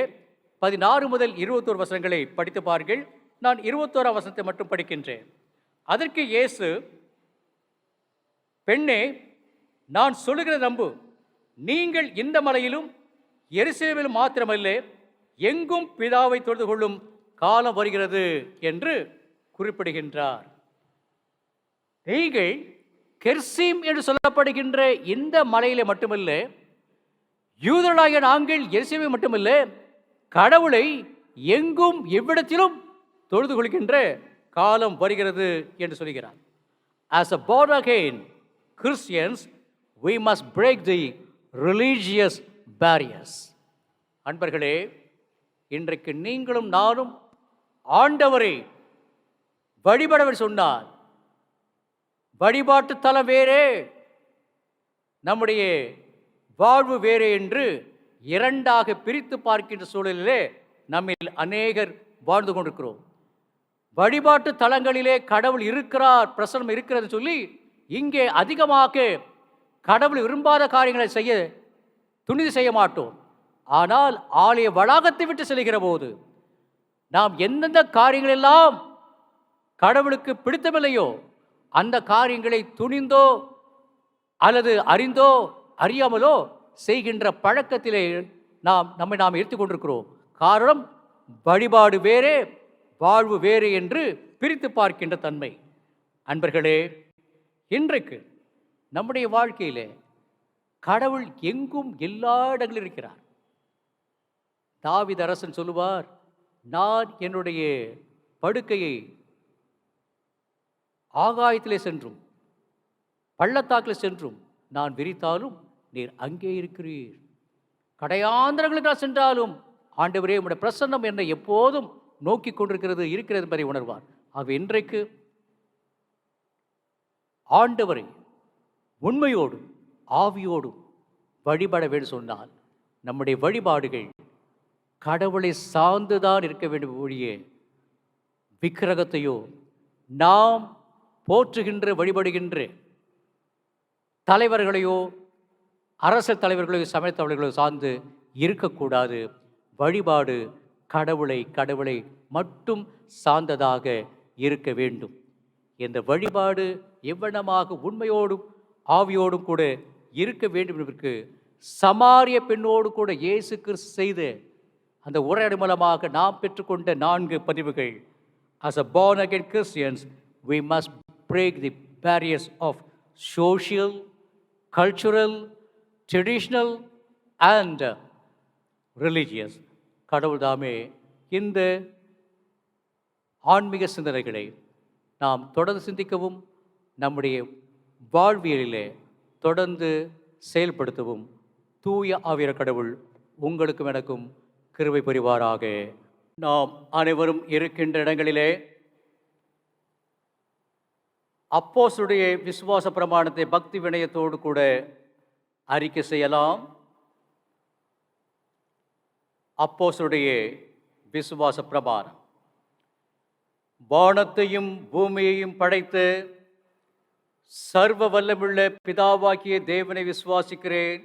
16 முதல் 21 வசனங்களை படித்து பாருங்கள். நான் 21ஆம் வசனத்தை மட்டும் படிக்கின்றேன். அதற்கு இயேசு, பெண்ணே நான் சொல்லுகிற நம்பு, நீங்கள் இந்த மலையிலும் எருசலேமிலும் மாத்திரமல்ல எங்கும் பிதாவை தொழுது கொள்ளும் காலம் வருகிறது என்று குறிப்பிடுகின்றார். நீங்கள் கெர்சீம் என்று சொல்லப்படுகின்ற இந்த மலையிலே மட்டுமல்ல, யூதர்களாகிய நாங்கள் எருசலேமில் மட்டுமல்ல, கடவுளை எங்கும் எவ்விடத்திலும் தொழுது கொள்கின்ற காலம் வருகிறது என்று சொல்கிறார். As a born again Christians, we must break the religious barriers. அன்பர்களே, இன்றைக்கு நீங்களும் நானும் ஆண்டவரை வழிபடவர் சொன்னார். வழிபாட்டு தலம் வேறே, நம்முடைய வாழ்வு வேறே என்று இரண்டாக பிரித்து பார்க்கின்ற சூழலிலே நம்மில் அநேகர் வாழ்ந்து கொண்டிருக்கிறோம். வழிபாட்டு தலங்களிலே கடவுள் இருக்கிறார், பிரசனம் இருக்கிறது சொல்லி இங்கே அதிகமாக கடவுள் விரும்பாத காரியங்களை செய்ய துணிந்து செய்ய மாட்டோம். ஆனால் ஆலய வளாகத்தை விட்டு செல்கிற போது நாம் எந்தெந்த காரியங்கள் எல்லாம் கடவுளுக்கு பிடித்தமில்லையோ அந்த காரியங்களை துணிந்தோ அல்லது அறிந்தோ அறியாமலோ செய்கின்ற பழக்கத்திலே நம்மை எடுத்துக் கொண்டிருக்கிறோம். காரணம், வழிபாடு வேறே வாழ்வு வேறு என்று பிரித்து பார்க்கின்ற தன்மை. அன்பர்களே, இன்றைக்கு நம்முடைய வாழ்க்கையிலே கடவுள் எங்கும் எல்லா இடங்களிலும் இருக்கிறார். தாவீது அரசன் சொல்லுவார், நான் என்னுடைய படுக்கையை ஆகாயத்திலே சென்றும் பள்ளத்தாக்கில் சென்றும் நான் விரித்தாலும் நீர் அங்கே இருக்கிறீர். கடையாந்திரங்களுக்கு நான் சென்றாலும் ஆண்டவரே உம்முடைய பிரசன்னம் என்னை எப்போதும் நோக்கி கொண்டிருக்கிறது இருக்கிறது என்பதை உணர்வார். ஆக இன்றைக்கு ஆண்டவரை உண்மையோடும் ஆவியோடும் வழிபட வேண்டும் சொன்னால் நம்முடைய வழிபாடுகள் கடவுளை சார்ந்துதான் இருக்க வேண்டும் ஒழிய விக்கிரகத்தையோ நாம் போற்றுகின்ற வழிபடுகின்ற தலைவர்களையோ அரசியல் தலைவர்களையோ சமய தலைவர்களையோ சார்ந்து இருக்கக்கூடாது. வழிபாடு கடவுளை மட்டும் சார்ந்ததாக இருக்க வேண்டும். இந்த வழிபாடு எவ்வளமாக உண்மையோடும் ஆவியோடும் கூட இருக்க வேண்டும் என்பதற்கு சமாரிய பெண்ணோடு கூட இயேசு கிறிஸ்து செய்த அந்த உரையாடல் மூலமாக நாம் பெற்றுக்கொண்ட 4 பதிவுகள். As a born again Christians, we must break the barriers of social, cultural, traditional and religious. கடவுள் தாமே இந்த ஆன்மீக சிந்தனைகளை நாம் தொடர்ந்து சிந்திக்கவும் நம்முடைய வாழ்வியலிலே தொடர்ந்து செயல்படுத்தவும் தூய ஆவியான கடவுள் உங்களுக்கும் எனக்கும் கிருபை புரிவாராக. நாம் அனைவரும் இருக்கின்ற இடங்களிலே அப்போஸ்தலருடைய விசுவாச பிரமாணத்தை பக்தி வினயத்தோடு கூட அறிக்கை செய்யலாம். அப்போஸ்தலருடைய விசுவாச பிரமாணம். வானத்தையும் பூமியையும் படைத்து சர்வ வல்லமுள்ள பிதாவாகிய தேவனை விசுவாசிக்கிறேன்.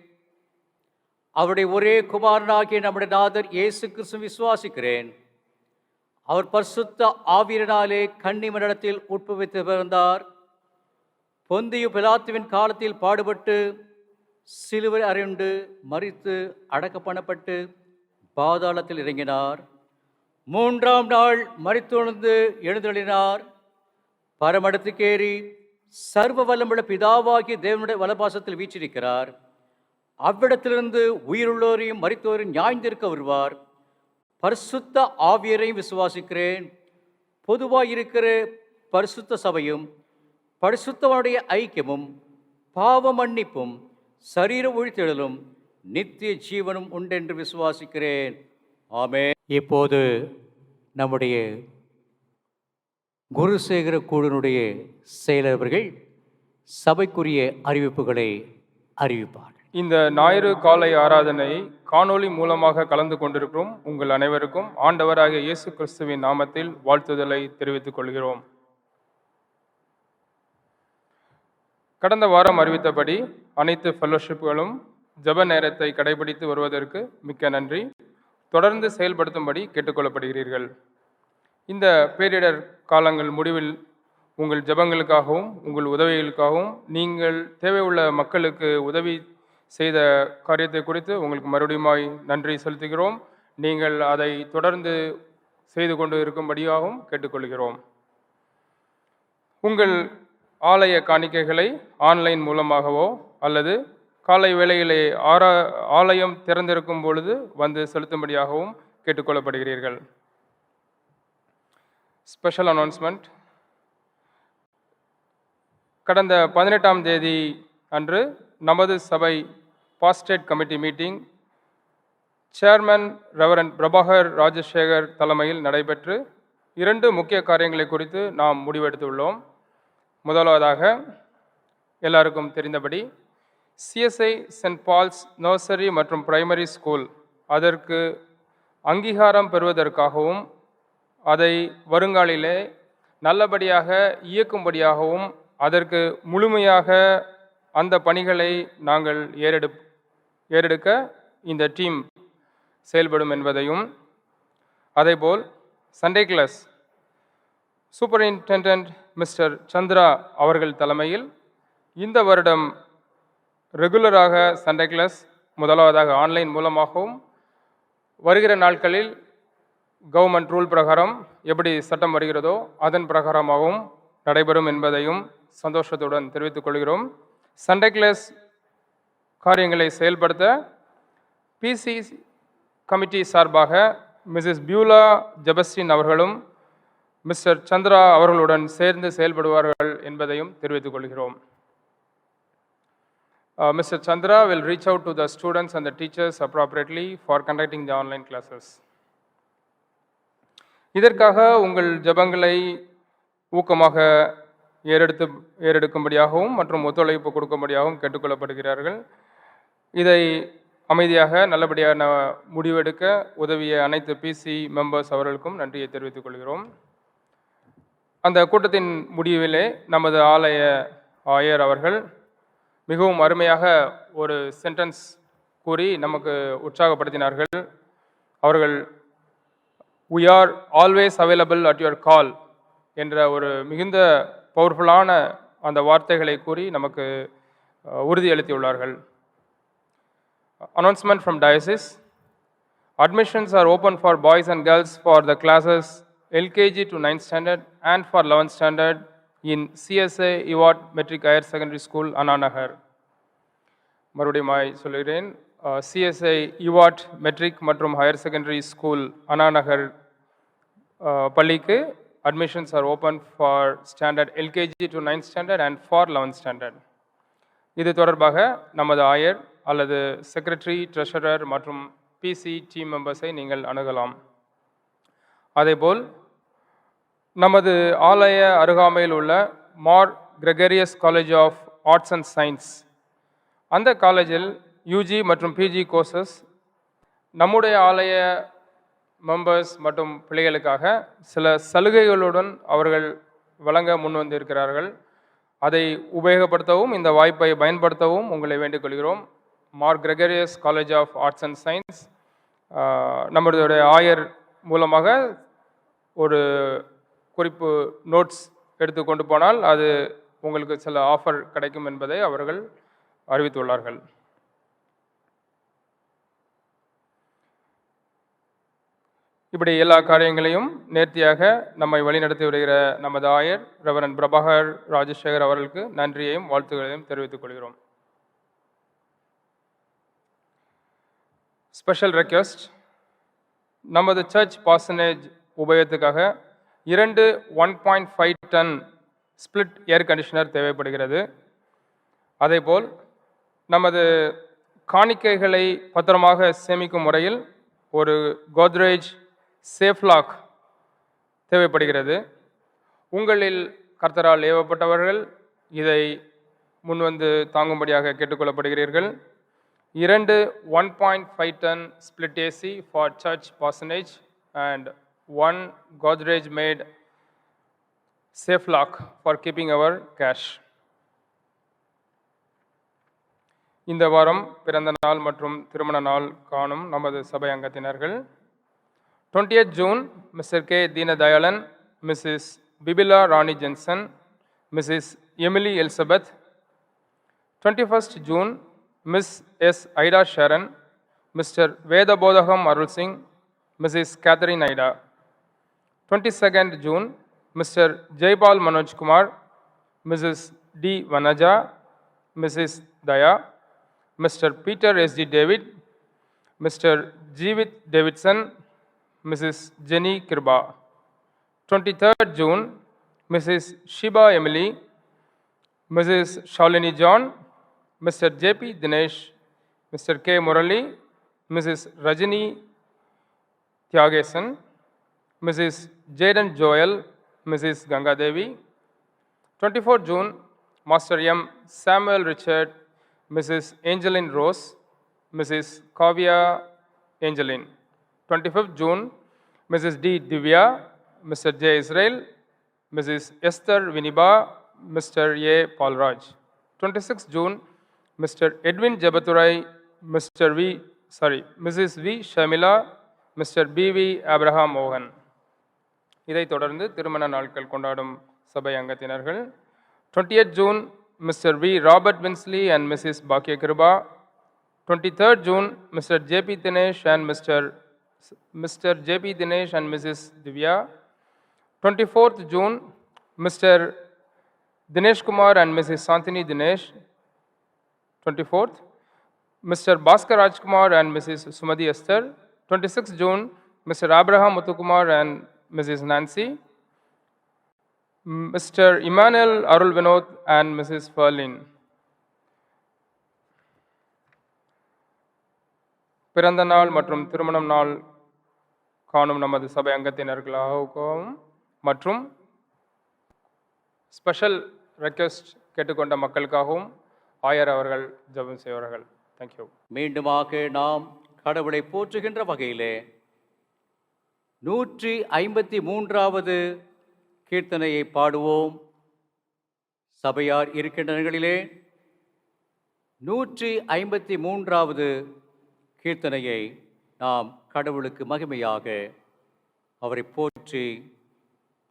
அவருடைய ஒரே குமாரனாகிய நம்முடைய நாதர் இயேசு கிறிஸ்து விசுவாசிக்கிறேன். அவர் பரிசுத்த ஆவியினாலே கன்னிமரிடத்தில் உட்பவித்து பிறந்தார். பொந்தியு பிலாத்துவின் காலத்தில் பாடுபட்டு சிலுவை அறையுண்டு மரித்து அடக்கம் பண்ணப்பட்டு பாதாளத்தில் இறங்கினார். 3ஆம் நாள் மரித்தெழுந்து எழுந்தருளினார். பரமடத்துக்கேறி சர்வ வல்லமுள்ள பிதாவாகிய தேவனுடைய வலபாசத்தில் வீற்றிருக்கிறார். அவ்விடத்திலிருந்து உயிருள்ளோரையும் மரித்தோரையும் நியாயந்திருக்க வருவார். பரிசுத்த ஆவியரையும் விசுவாசிக்கிறேன். பொதுவாக இருக்கிற பரிசுத்த சபையும் பரிசுத்தவனுடைய ஐக்கியமும் பாவ மன்னிப்பும் சரீர உழித்தெழலும் நித்திய ஜீவனும் உண்டென்று விசுவாசிக்கிறேன். ஆமென். இப்போது நம்முடைய குருசேகர குழுவினுடைய செயலர்கள் சபைக்குரிய அறிவிப்புகளை அறிவிப்பார்கள். இந்த ஞாயிறு காலை ஆராதனை காணொளி மூலமாக கலந்து கொண்டிருக்கிறோம் உங்கள் அனைவருக்கும் ஆண்டவராகிய இயேசு கிறிஸ்துவின் நாமத்தில் வாழ்த்துதலை தெரிவித்துக் கொள்கிறோம். கடந்த வாரம் அறிவித்தபடி அனைத்து ஃபெல்லோஷிப்புகளும் ஜெப நேரத்தை கடைபிடித்து வருவதற்கு மிக்க நன்றி. தொடர்ந்து செயல்படுத்தும்படி கேட்டுக்கொள்ளப்படுகிறீர்கள். இந்த பேரிடர் காலங்கள் முடிவில் உங்கள் ஜெபங்களுக்காகவும் உங்கள் உதவிகளுக்காகவும் நீங்கள் தேவையுள்ள மக்களுக்கு உதவி செய்த காரியத்தை குறித்து உங்களுக்கு மறுபடியும் நன்றி செலுத்துகிறோம். நீங்கள் அதை தொடர்ந்து செய்து கொண்டு இருக்கும்படியாகவும் கேட்டுக்கொள்கிறோம். உங்கள் ஆலய காணிக்கைகளை ஆன்லைன் மூலமாகவோ அல்லது காலை வேளையிலே ஆலயம் திறந்திருக்கும் பொழுது வந்து செலுத்தும்படியாகவும் கேட்டுக்கொள்ளப்படுகிறீர்கள். Special announcement. கடந்த 18ஆம் தேதி அன்று நமது சபை pastorate committee meeting chairman reverend Prabhakar Rajasekhar தலைமையில் நடைபெற்று 2 முக்கிய காரியங்களை குறித்து நாம் முடிவெடுத்துள்ளோம். முதலாவதாக, எல்லாருக்கும் தெரிந்தபடி சிஎஸ்ஐ சென்ட் பால்ஸ் நர்சரி மற்றும் பிரைமரி ஸ்கூல் அதற்கு அங்கீகாரம் பெறுவதற்காகவும் அதை வருங்காலிலே நல்லபடியாக இயக்கும்படியாகவும் அதற்கு முழுமையாக அந்த பணிகளை நாங்கள் ஏறெடுக்க இந்த டீம் செயல்படும் என்பதையும், அதேபோல் Sunday class superintendent mister Chandra அவர்கள் தலைமையில் இந்த வருடம் ரெகுலராக சண்டே கிளாஸ் முதலாவதாக ஆன்லைன் மூலமாகவும் வருகிற நாட்களில் கவர்மெண்ட் ரூல் பிரகாரம் எப்படி சட்டம் வருகிறதோ அதன் பிரகாரமாகவும் நடைபெறும் என்பதையும் சந்தோஷத்துடன் தெரிவித்துக் கொள்கிறோம். சண்டே கிளாஸ் காரியங்களை செயல்படுத்த பிசி கமிட்டி சார்பாக மிஸ்ஸஸ் பியூலா ஜெபஸ்டின் அவர்களும் மிஸ்டர் சந்திரா அவர்களுடன் சேர்ந்து செயல்படுவார்கள் என்பதையும் தெரிவித்துக் கொள்கிறோம். Mr. Chandra will reach out to the students and the teachers appropriately for conducting the online classes. இதற்காக உங்கள் ஜெபங்களை ஊக்கமாக ஏறெடுக்கும்படியாகவும் மற்றும் ஒத்துழைப்பு கொடுக்கும்படியாகவும் கேட்டுக்கொள்ளப்படுகிறார்கள். இதை அமைதியாக நல்லபடியான முடிவெடுக்க உதவிய அனைத்து பிசி மெம்பர்ஸ் அவர்களுக்கும் நன்றியை தெரிவித்துக் கொள்கிறோம். அந்த கூட்டத்தின் முடிவிலே நமது ஆலய ஆயர் அவர்கள் மிகவும் அருமையாக ஒரு சென்டென்ஸ் கூறி நமக்கு உற்சாகப்படுத்தினார்கள். அவர்கள் "We are always available at your call" என்ற ஒரு மிகுந்த பவர்ஃபுல்லான அந்த வார்த்தைகளை கூறி நமக்கு உறுதியளித்துள்ளார்கள். Announcement from Diocese. Admissions are open for boys and girls for the classes LKG to 9th standard and for 11th standard in CSA Ewart Metric Higher Secondary School, Anna Nagar. மறுபடியும் சொல்கிறேன், CSA Ewart Metric மற்றும் Higher Secondary School, Anna Nagar பள்ளிக்கு admissions are open for standard LKG to 9th standard and for 11th standard. இது தொடர்பாக நமது ஆயர் அல்லது secretary, treasurer மற்றும் பிசி டீம் மெம்பர்ஸை நீங்கள் அணுகலாம். அதேபோல் நமது ஆலய அருகாமையில் உள்ள Mar Gregorios college of arts and science, அந்த காலேஜில் யூஜி மற்றும் பிஜி கோர்சஸ் நம்முடைய ஆலய மெம்பர்ஸ் மற்றும் பிள்ளைகளுக்காக சில சலுகைகளுடன் அவர்கள் வழங்க முன்வந்திருக்கிறார்கள். அதை உபயோகப்படுத்தவும் இந்த வாய்ப்பை பயன்படுத்தவும் உங்களை வேண்டிக் கொள்கிறோம். Mar Gregorios college of arts and science நம்மளுடைய ஆயர் மூலமாக ஒரு குறிப்பு நோட்ஸ் எடுத்து கொண்டு போனால் அது உங்களுக்கு சில ஆஃபர் கிடைக்கும் என்பதை அவர்கள் அறிவித்துள்ளார்கள். இப்படி எல்லா காரியங்களையும் நேர்த்தியாக நம்மை வழிநடத்தி வருகிற நமது ஆயர் ரெவரண்ட் பிரபாகர் ராஜசேகர் அவர்களுக்கு நன்றியையும் வாழ்த்துக்களையும் தெரிவித்துக் கொள்கிறோம். Special request. நமது சர்ச் பாசனேஜ் உபயோகத்துக்காக 2 1.5 டன் ஸ்பிளிட் ஏர் கண்டிஷனர் தேவைப்படுகிறது. அதேபோல் நமது காணிக்கைகளை பத்திரமாக சேமிக்கும் முறையில் ஒரு கோத்ரேஜ் சேஃப் லாக் தேவைப்படுகிறது. உங்களில் கர்த்தரால் ஏவப்பட்டவர்கள் இதை முன்வந்து தாங்கும்படியாக கேட்டுக்கொள்ளப்படுகிறீர்கள். 2 1.5 ton split AC for church parsonage and 1 Godrej made safe lock for keeping our cash. இந்த வாரம் பிறந்த நாள் மற்றும் திருமண நாள் காணும் நமது சபை அங்கத்தினர்கள்: 20th June mister K Deenadayalan, missus Bibila Rani Jensen, missus Emily Elizabeth. 21st June miss S Ida Sharon, mister Vedabothagam Arul Singh, missus Catherine Ida. 22nd June mister Jaipal Manoj Kumar, Mrs. D. Vanaja, Mrs. Daya, Mr. Peter S.G. David, Mr. Jeevit Davidson, Mrs. Jenny Kirba. 23rd June, Mrs. Shiba Emily, Mrs. Shalini John, Mr. J.P. Dinesh, Mr. K. Murali, Mrs. Rajini Thyagesan, Mrs. Jaden Joel, Mrs. Ganga Devi. 24th June, Master M. Samuel Richard, Mrs. Angeline Rose, Mrs. Kavya Angeline. 25th June, Mrs. D. Divya, Mr. J. Israel, Mrs. Esther Viniba, Mr. A. Paulraj. 26th June, Mr. Edwin Jabaturai, Mrs. V. Shamila, Mr. B. V. Abraham Mohan. இதைத் தொடர்ந்து திருமண நாட்கள் கொண்டாடும் சபை அங்கத்தினர்கள். 28th June, Mr. V. Robert Winsley and Mrs. Bhakya Kriba. 23rd June, Mr. J.P. Dinesh and Mr. J.P. Dinesh and Mrs. Divya. 24th June, Mr. Dinesh Kumar and Mrs. Santini Dinesh. 24th, Mr. Bhaskar Rajkumar and Mrs. Sumati Esther. 26th June, Mr. Abraham Muthukumar and Mrs. Nancy. Mr. Emmanuel Arul Vinod and Mrs. Ferlin. பிறந்த நாள் மற்றும் திருமணம் நாள் காணும் நமது சபை அங்கத்தினர்களாகவும் மற்றும் special request கேட்டுக்கொண்ட மக்களுக்காகவும் ஆயர் அவர்கள் ஜெபம் செய்வார்கள். தேங்க்யூ. மீண்டுமாக நாம் கடவுளை போற்றுகின்ற வகையிலே 153வது கீர்த்தனையை பாடுவோம். சபையார் இருக்கின்ற இடங்களிலே 153வது கீர்த்தனையை நாம் கடவுளுக்கு மகிமையாக அவரை போற்றி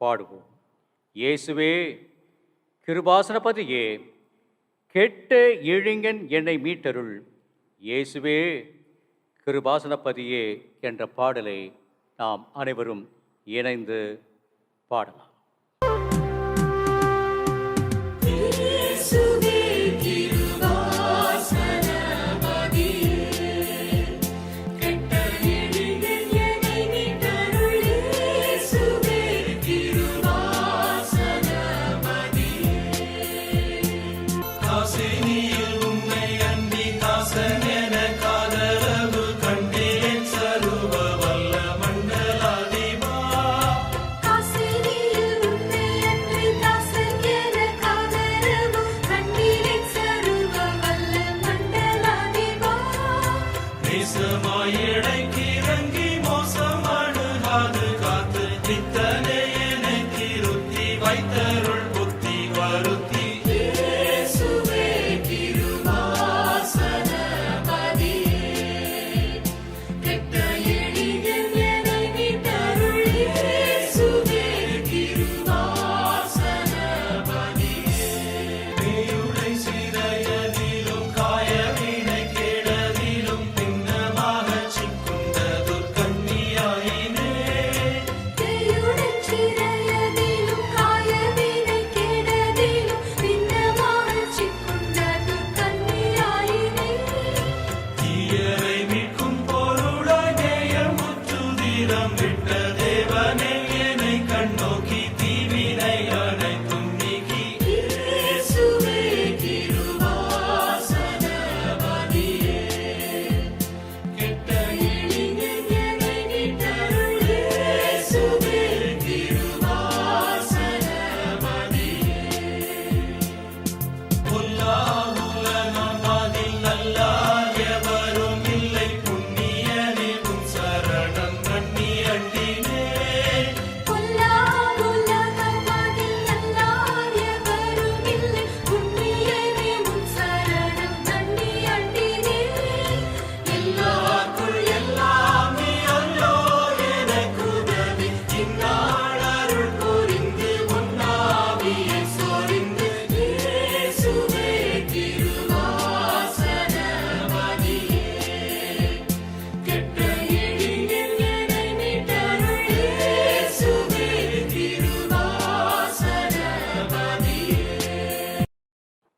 பாடுவோம். இயேசுவே கிருபாசனபதியே, கெட்ட இழிங்கன் என்னை மீட்டருள். இயேசுவே கிருபாசனபதியே என்ற பாடலை நாம் அனைவரும் இணைந்து பாடலாம்.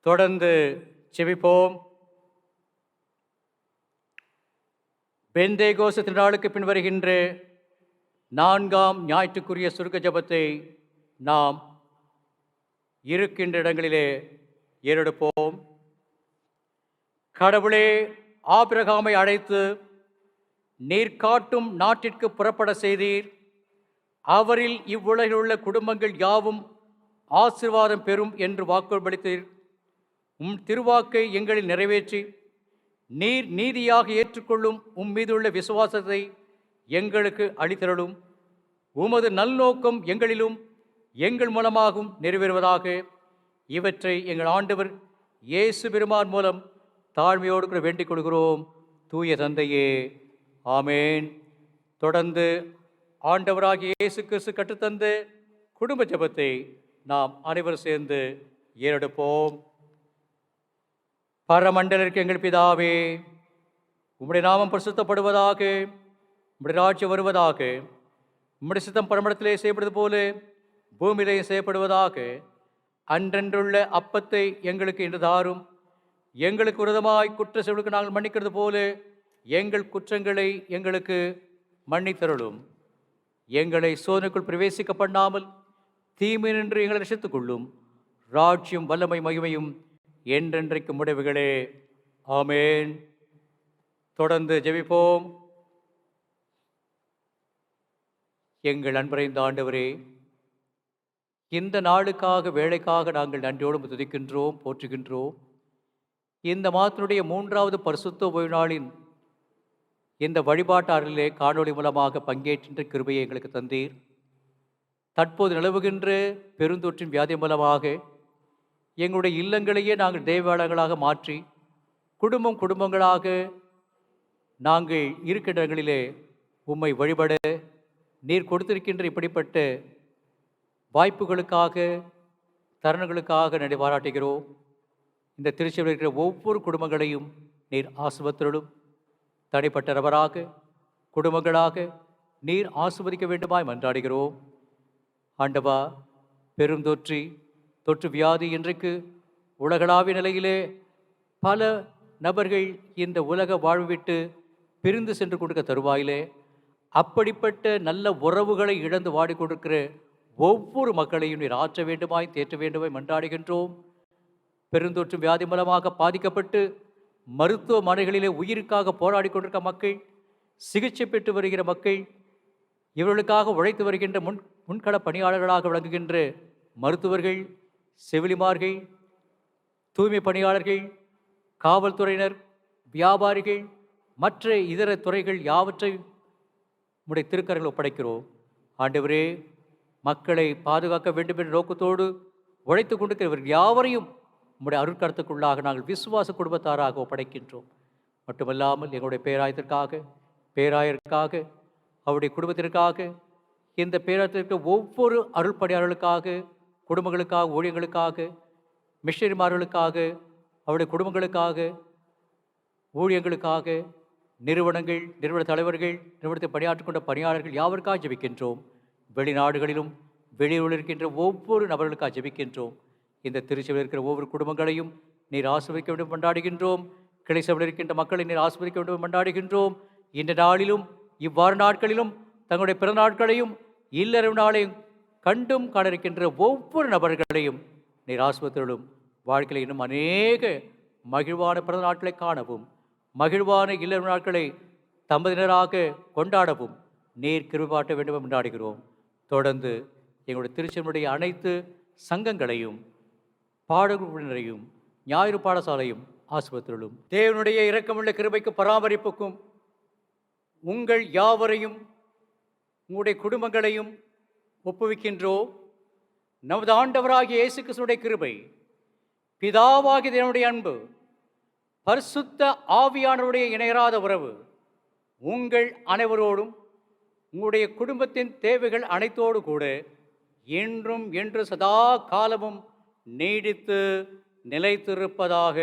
தொடர்ந்து செபிப்போம். பெந்தேகோஸ்து திருநாளுக்கு பின் வருகின்ற 4ஆம் ஞாயிற்றுக்குரிய சுருக்க ஜெபத்தை நாம் இருக்கின்ற இடங்களிலே ஏறெடுப்போம். கடவுளே, ஆபிரகாமை அழைத்து நீர் காட்டும் நாட்டிற்கு புறப்பட செய்தீர். அவரில் இவ்வுலகில் உள்ள குடும்பங்கள் யாவும் ஆசீர்வாதம் பெறும் என்று வாக்குறுதியளித்தீர். திருவாக்கை எங்களில் நிறைவேற்றி நீர் நீதியாக ஏற்றுக்கொள்ளும் மீதுள்ள விசுவாசத்தை எங்களுக்கு அளித்தருளும். உமது நல்நோக்கம் எங்களிலும் எங்கள் மூலமாகவும் நிறைவேறுவதாக. இவற்றை எங்கள் ஆண்டவர் இயேசு பெருமான் மூலம் தாழ்மையோடு கூட வேண்டிக் கொள்கிறோம். தூய தந்தையே, ஆமேன். தொடர்ந்து ஆண்டவராகிய இயேசு கிறிஸ்து கற்றுத்தந்த குடும்ப ஜெபத்தை நாம் அனைவரும் சேர்ந்து ஏறெடுப்போம். பரமண்டலருக்கு எங்கள் பிதாவே, உம்முடைய நாமம் பரிசுத்தப்படுவதாக, உம்முடைய ராஜ்யம் வருவதாக, உம்முடைய சித்தம் பரமண்டலத்திலே செய்யப்படுவது போல பூமியிலே செய்யப்படுவதாக. அன்றன்றுள்ள அப்பத்தை எங்களுக்கு இன்று தாரும். எங்களுக்கு விரோதமாய் குற்ற செயலுக்கு நாங்கள் மன்னிக்கிறது போல எங்கள் குற்றங்களை எங்களுக்கு மன்னித்தருளும். எங்களை சோதனைக்குள் பிரவேசிக்க பண்ணாமல் தீமை நின்று எங்களை ரசித்துக் கொள்ளும். ராஜ்யம் வல்லமை மகிமையும் என்றென்றைக்கு முடிவுகளே. ஆமேன். தொடர்ந்து ஜெபிப்போம். எங்கள் அன்பறைந்த ஆண்டவரே, இந்த நாளுக்காக வேலைக்காக நாங்கள் நன்றியோடு துதிக்கின்றோம், போற்றுகின்றோம். இந்த மாதத்தினுடைய 3வது பரிசுத்த ஓய்வு நாளின் இந்த வழிபாட்டாளரிலே காணொளி மூலமாக பங்கேற்கின்ற கிருபையை எங்களுக்கு தந்தீர். தற்போது நிலவுகின்ற பெருந்தொற்றின் வியாதி மூலமாக எங்களுடைய இல்லங்களையே நாங்கள் தேவாலயங்களாக மாற்றி குடும்பங்களாக நாங்கள் இருக்கின்ற இடங்களிலே உம்மை வழிபட நீர் கொடுத்திருக்கின்ற இப்படிப்பட்ட வாய்ப்புகளுக்காக தருணங்களுக்காக நன்றி பாராட்டுகிறோம். இந்த திருச்சபையில் இருக்கிற ஒவ்வொரு குடும்பங்களையும் நீர் ஆசீர்வதித்தருளும். தனிப்பட்ட நபராக குடும்பங்களாக நீர் ஆசீர்வதிக்க வேண்டுமாய் மன்றாடுகிறோம். ஆண்டவா, தொற்று வியாதி இன்றைக்கு உலகளாவிய நிலையிலே பல நபர்கள் இந்த உலக வாழ்வு விட்டு பிரிந்து சென்று கொடுக்க தருவாயிலே அப்படிப்பட்ட நல்ல உறவுகளை இழந்து வாடிக்கொண்டிருக்கிற ஒவ்வொரு மக்களையும் நீர் ஆற்ற வேண்டுமாய் தேற்ற வேண்டுமாய் மன்றாடுகின்றோம். பெருந்தொற்று வியாதி மூலமாக பாதிக்கப்பட்டு மருத்துவமனைகளிலே உயிருக்காக போராடி கொண்டிருக்க மக்கள், சிகிச்சை பெற்று வருகிற மக்கள், இவர்களுக்காக உழைத்து வருகின்ற முன்கள பணியாளர்களாக விளங்குகின்ற மருத்துவர்கள், செவிலிமார்கள், தூய்மை பணியாளர்கள், காவல்துறையினர், வியாபாரிகள், மற்ற இதர துறைகள் யாவற்றையும் உம்முடைய திருக்கரங்கள் ஒப்படைக்கிறோம். ஆண்டவரே, மக்களை பாதுகாக்க வேண்டும் என்ற நோக்கத்தோடு உழைத்து கொண்டிருக்கிறவர்கள் யாவரையும் உம்முடைய அருட்கருத்துக்குள்ளாக நாங்கள் விசுவாச குடும்பத்தாராக ஒப்படைக்கின்றோம். மட்டுமல்லாமல் எங்களுடைய பேராயருக்காக அவருடைய குடும்பத்திற்காக, இந்த பேராயத்திற்கு ஒவ்வொரு அருள்பணியாளர்களுக்காக, குடும்பங்களுக்காக, ஊழியர்களுக்காக, மிஷனரிமார்களுக்காக, அவருடைய குடும்பங்களுக்காக, ஊழியங்களுக்காக, நிறுவன தலைவர்கள், நிறுவனத்தை பணியாற்றிக் கொண்ட பணியாளர்கள் யாவருக்காக ஜெபிக்கின்றோம். வெளிநாடுகளிலும் வெளியூரில் இருக்கின்ற ஒவ்வொரு நபர்களுக்காக ஜெபிக்கின்றோம். இந்த திருச்சபையில் இருக்கிற ஒவ்வொரு குடும்பங்களையும் நீர் ஆசீர்வதிக்க வேண்டும் கொண்டாடுகின்றோம். கிளை சபையில் இருக்கின்ற மக்களை நீர் ஆசீர்வதிக்க வேண்டும் கொண்டாடுகின்றோம். இந்த நாளிலும் இவ்வாறு நாட்களிலும் தங்களுடைய பிறந்த நாட்களையும் இல்லறவு நாளையும் கண்டும் காண இருக்கின்ற ஒவ்வொரு நபர்களையும் நீர் ஆசீர்வதித்தருளும். வாழ்க்கையில் இன்னும் அநேக மகிழ்வான பிறந்த நாட்களை காணவும், மகிழ்வான இல்லறவு நாட்களை தம்பதியினராக கொண்டாடவும் நீர் கிருபை காட்ட வேண்டும் கொண்டாடுகிறோம். தொடர்ந்து எங்களுடைய திருச்சபையுடைய அனைத்து சங்கங்களையும் பாடகுழுவினரையும் ஞாயிறு பாடசாலையும் ஆசீர்வதித்தருளும். தேவனுடைய இரக்கமுள்ள கிருபைக்கு பராமரிப்புக்கும் உங்கள் யாவரையும் உங்களுடைய குடும்பங்களையும் ஒப்புவிக்கின்றோம். நமது ஆண்டவராகிய இயேசு கிறிஸ்துவினுடைய கிருபை, பிதாவாகிய தேவனுடைய அன்பு, பரிசுத்த ஆவியானவருடைய இணையராத உறவு உங்கள் அனைவரோடும் உங்களுடைய குடும்பத்தின் தேவைகள் அனைத்தோடு கூட என்றும் என்று சதா காலமும் நீடித்து நிலைத்திருப்பதாக.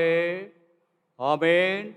ஆமென்.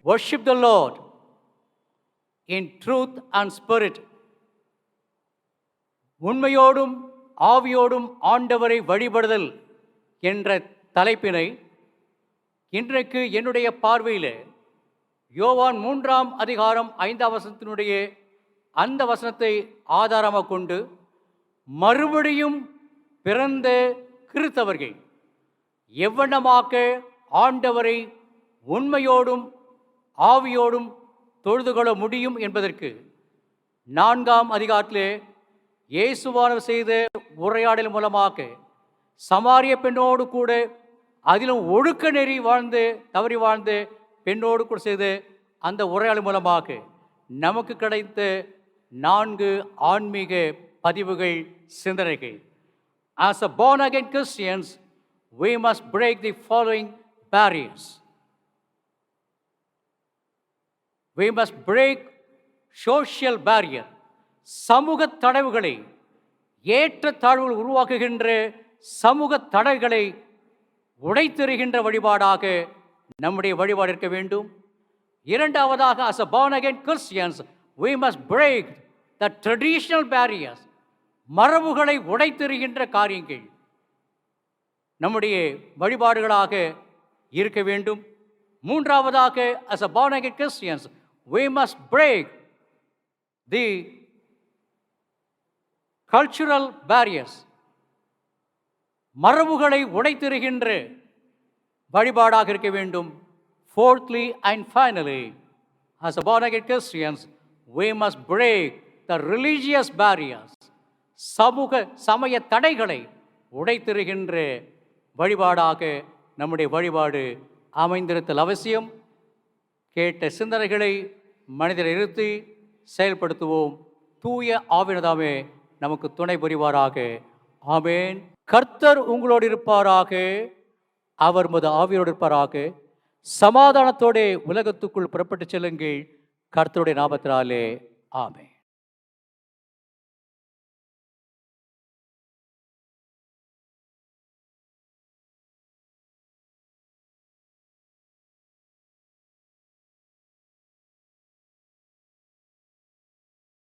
worship the Lord in truth and spirit. உண்மையோடும் ஆவியோடும் ஆண்டவரை வழிபடுதல் என்ற தலைப்பினை இன்றைக்கு என்னுடைய பார்வையில் யோவான் 3ஆம் அதிகாரம் 5ஆம் வசனத்தினுடைய அந்த வசனத்தை ஆதாரமாக கொண்டு மறுபடியும் பிறந்த கிறிஸ்தவர்கள் எவ்வண்ணமாக ஆண்டவரை உண்மையோடும் ஆவியோடும் தொழுது கொள்ள முடியும் என்பதற்கு 4ஆம் அதிகாரத்திலே இயேசுவானவர் செய்த உரையாடல் மூலமாக சமாரிய பெண்ணோடு கூட அதிலும் ஒழுக்க நெறி வாழ்ந்து தவறி வாழ்ந்து பெண்ணோடு கூட செய்த அந்த உரையாடல் மூலமாக நமக்கு கிடைத்த 4 ஆன்மீக பதிவுகள், சிந்தனைகள். As a born again Christians, we must break the following barriers. We must break social barrier. சமூக தடைவுகளை, ஏற்ற தாழ்வுகள் உருவாக்குகின்ற சமூக தடைகளை உடைத்தெறிகின்ற வழிபாடாக நம்முடைய வழிபாடு இருக்க வேண்டும். இரண்டாவதாக, as a born again Christians, we must break the traditional barriers. மரபுகளை உடைத்தெறிகின்ற காரியங்கள் நம்முடைய வழிபாடுகளாக இருக்க வேண்டும். மூன்றாவதாக, as a born again Christians, we must break the cultural barriers. மரபுகளை உடைத்தெறிகின்ற வழிபாடாக இருக்க வேண்டும். Fourthly and finally, as a born again Christians, we must break the religious barriers. சமூக சமய தடைகளை உடைத்தெறிகின்ற வழிபாடாக நம்முடைய வழிபாடு அமைந்திருத்தல் அவசியம். கேட்ட சிந்தனைகளை மனிதரை இருத்தி செயல்படுத்துவோம். தூய ஆவியானவரே நமக்கு துணை புரிவாராக. ஆமென். கர்த்தர் உங்களோடு இருப்பாராக, அவர் உமது ஆவியோடு இருப்பாராக. சமாதானத்தோடு உலகத்துக்குள் புறப்பட்டு செல்லுங்கள். கர்த்தருடைய நாமத்தினாலே ஆமென்.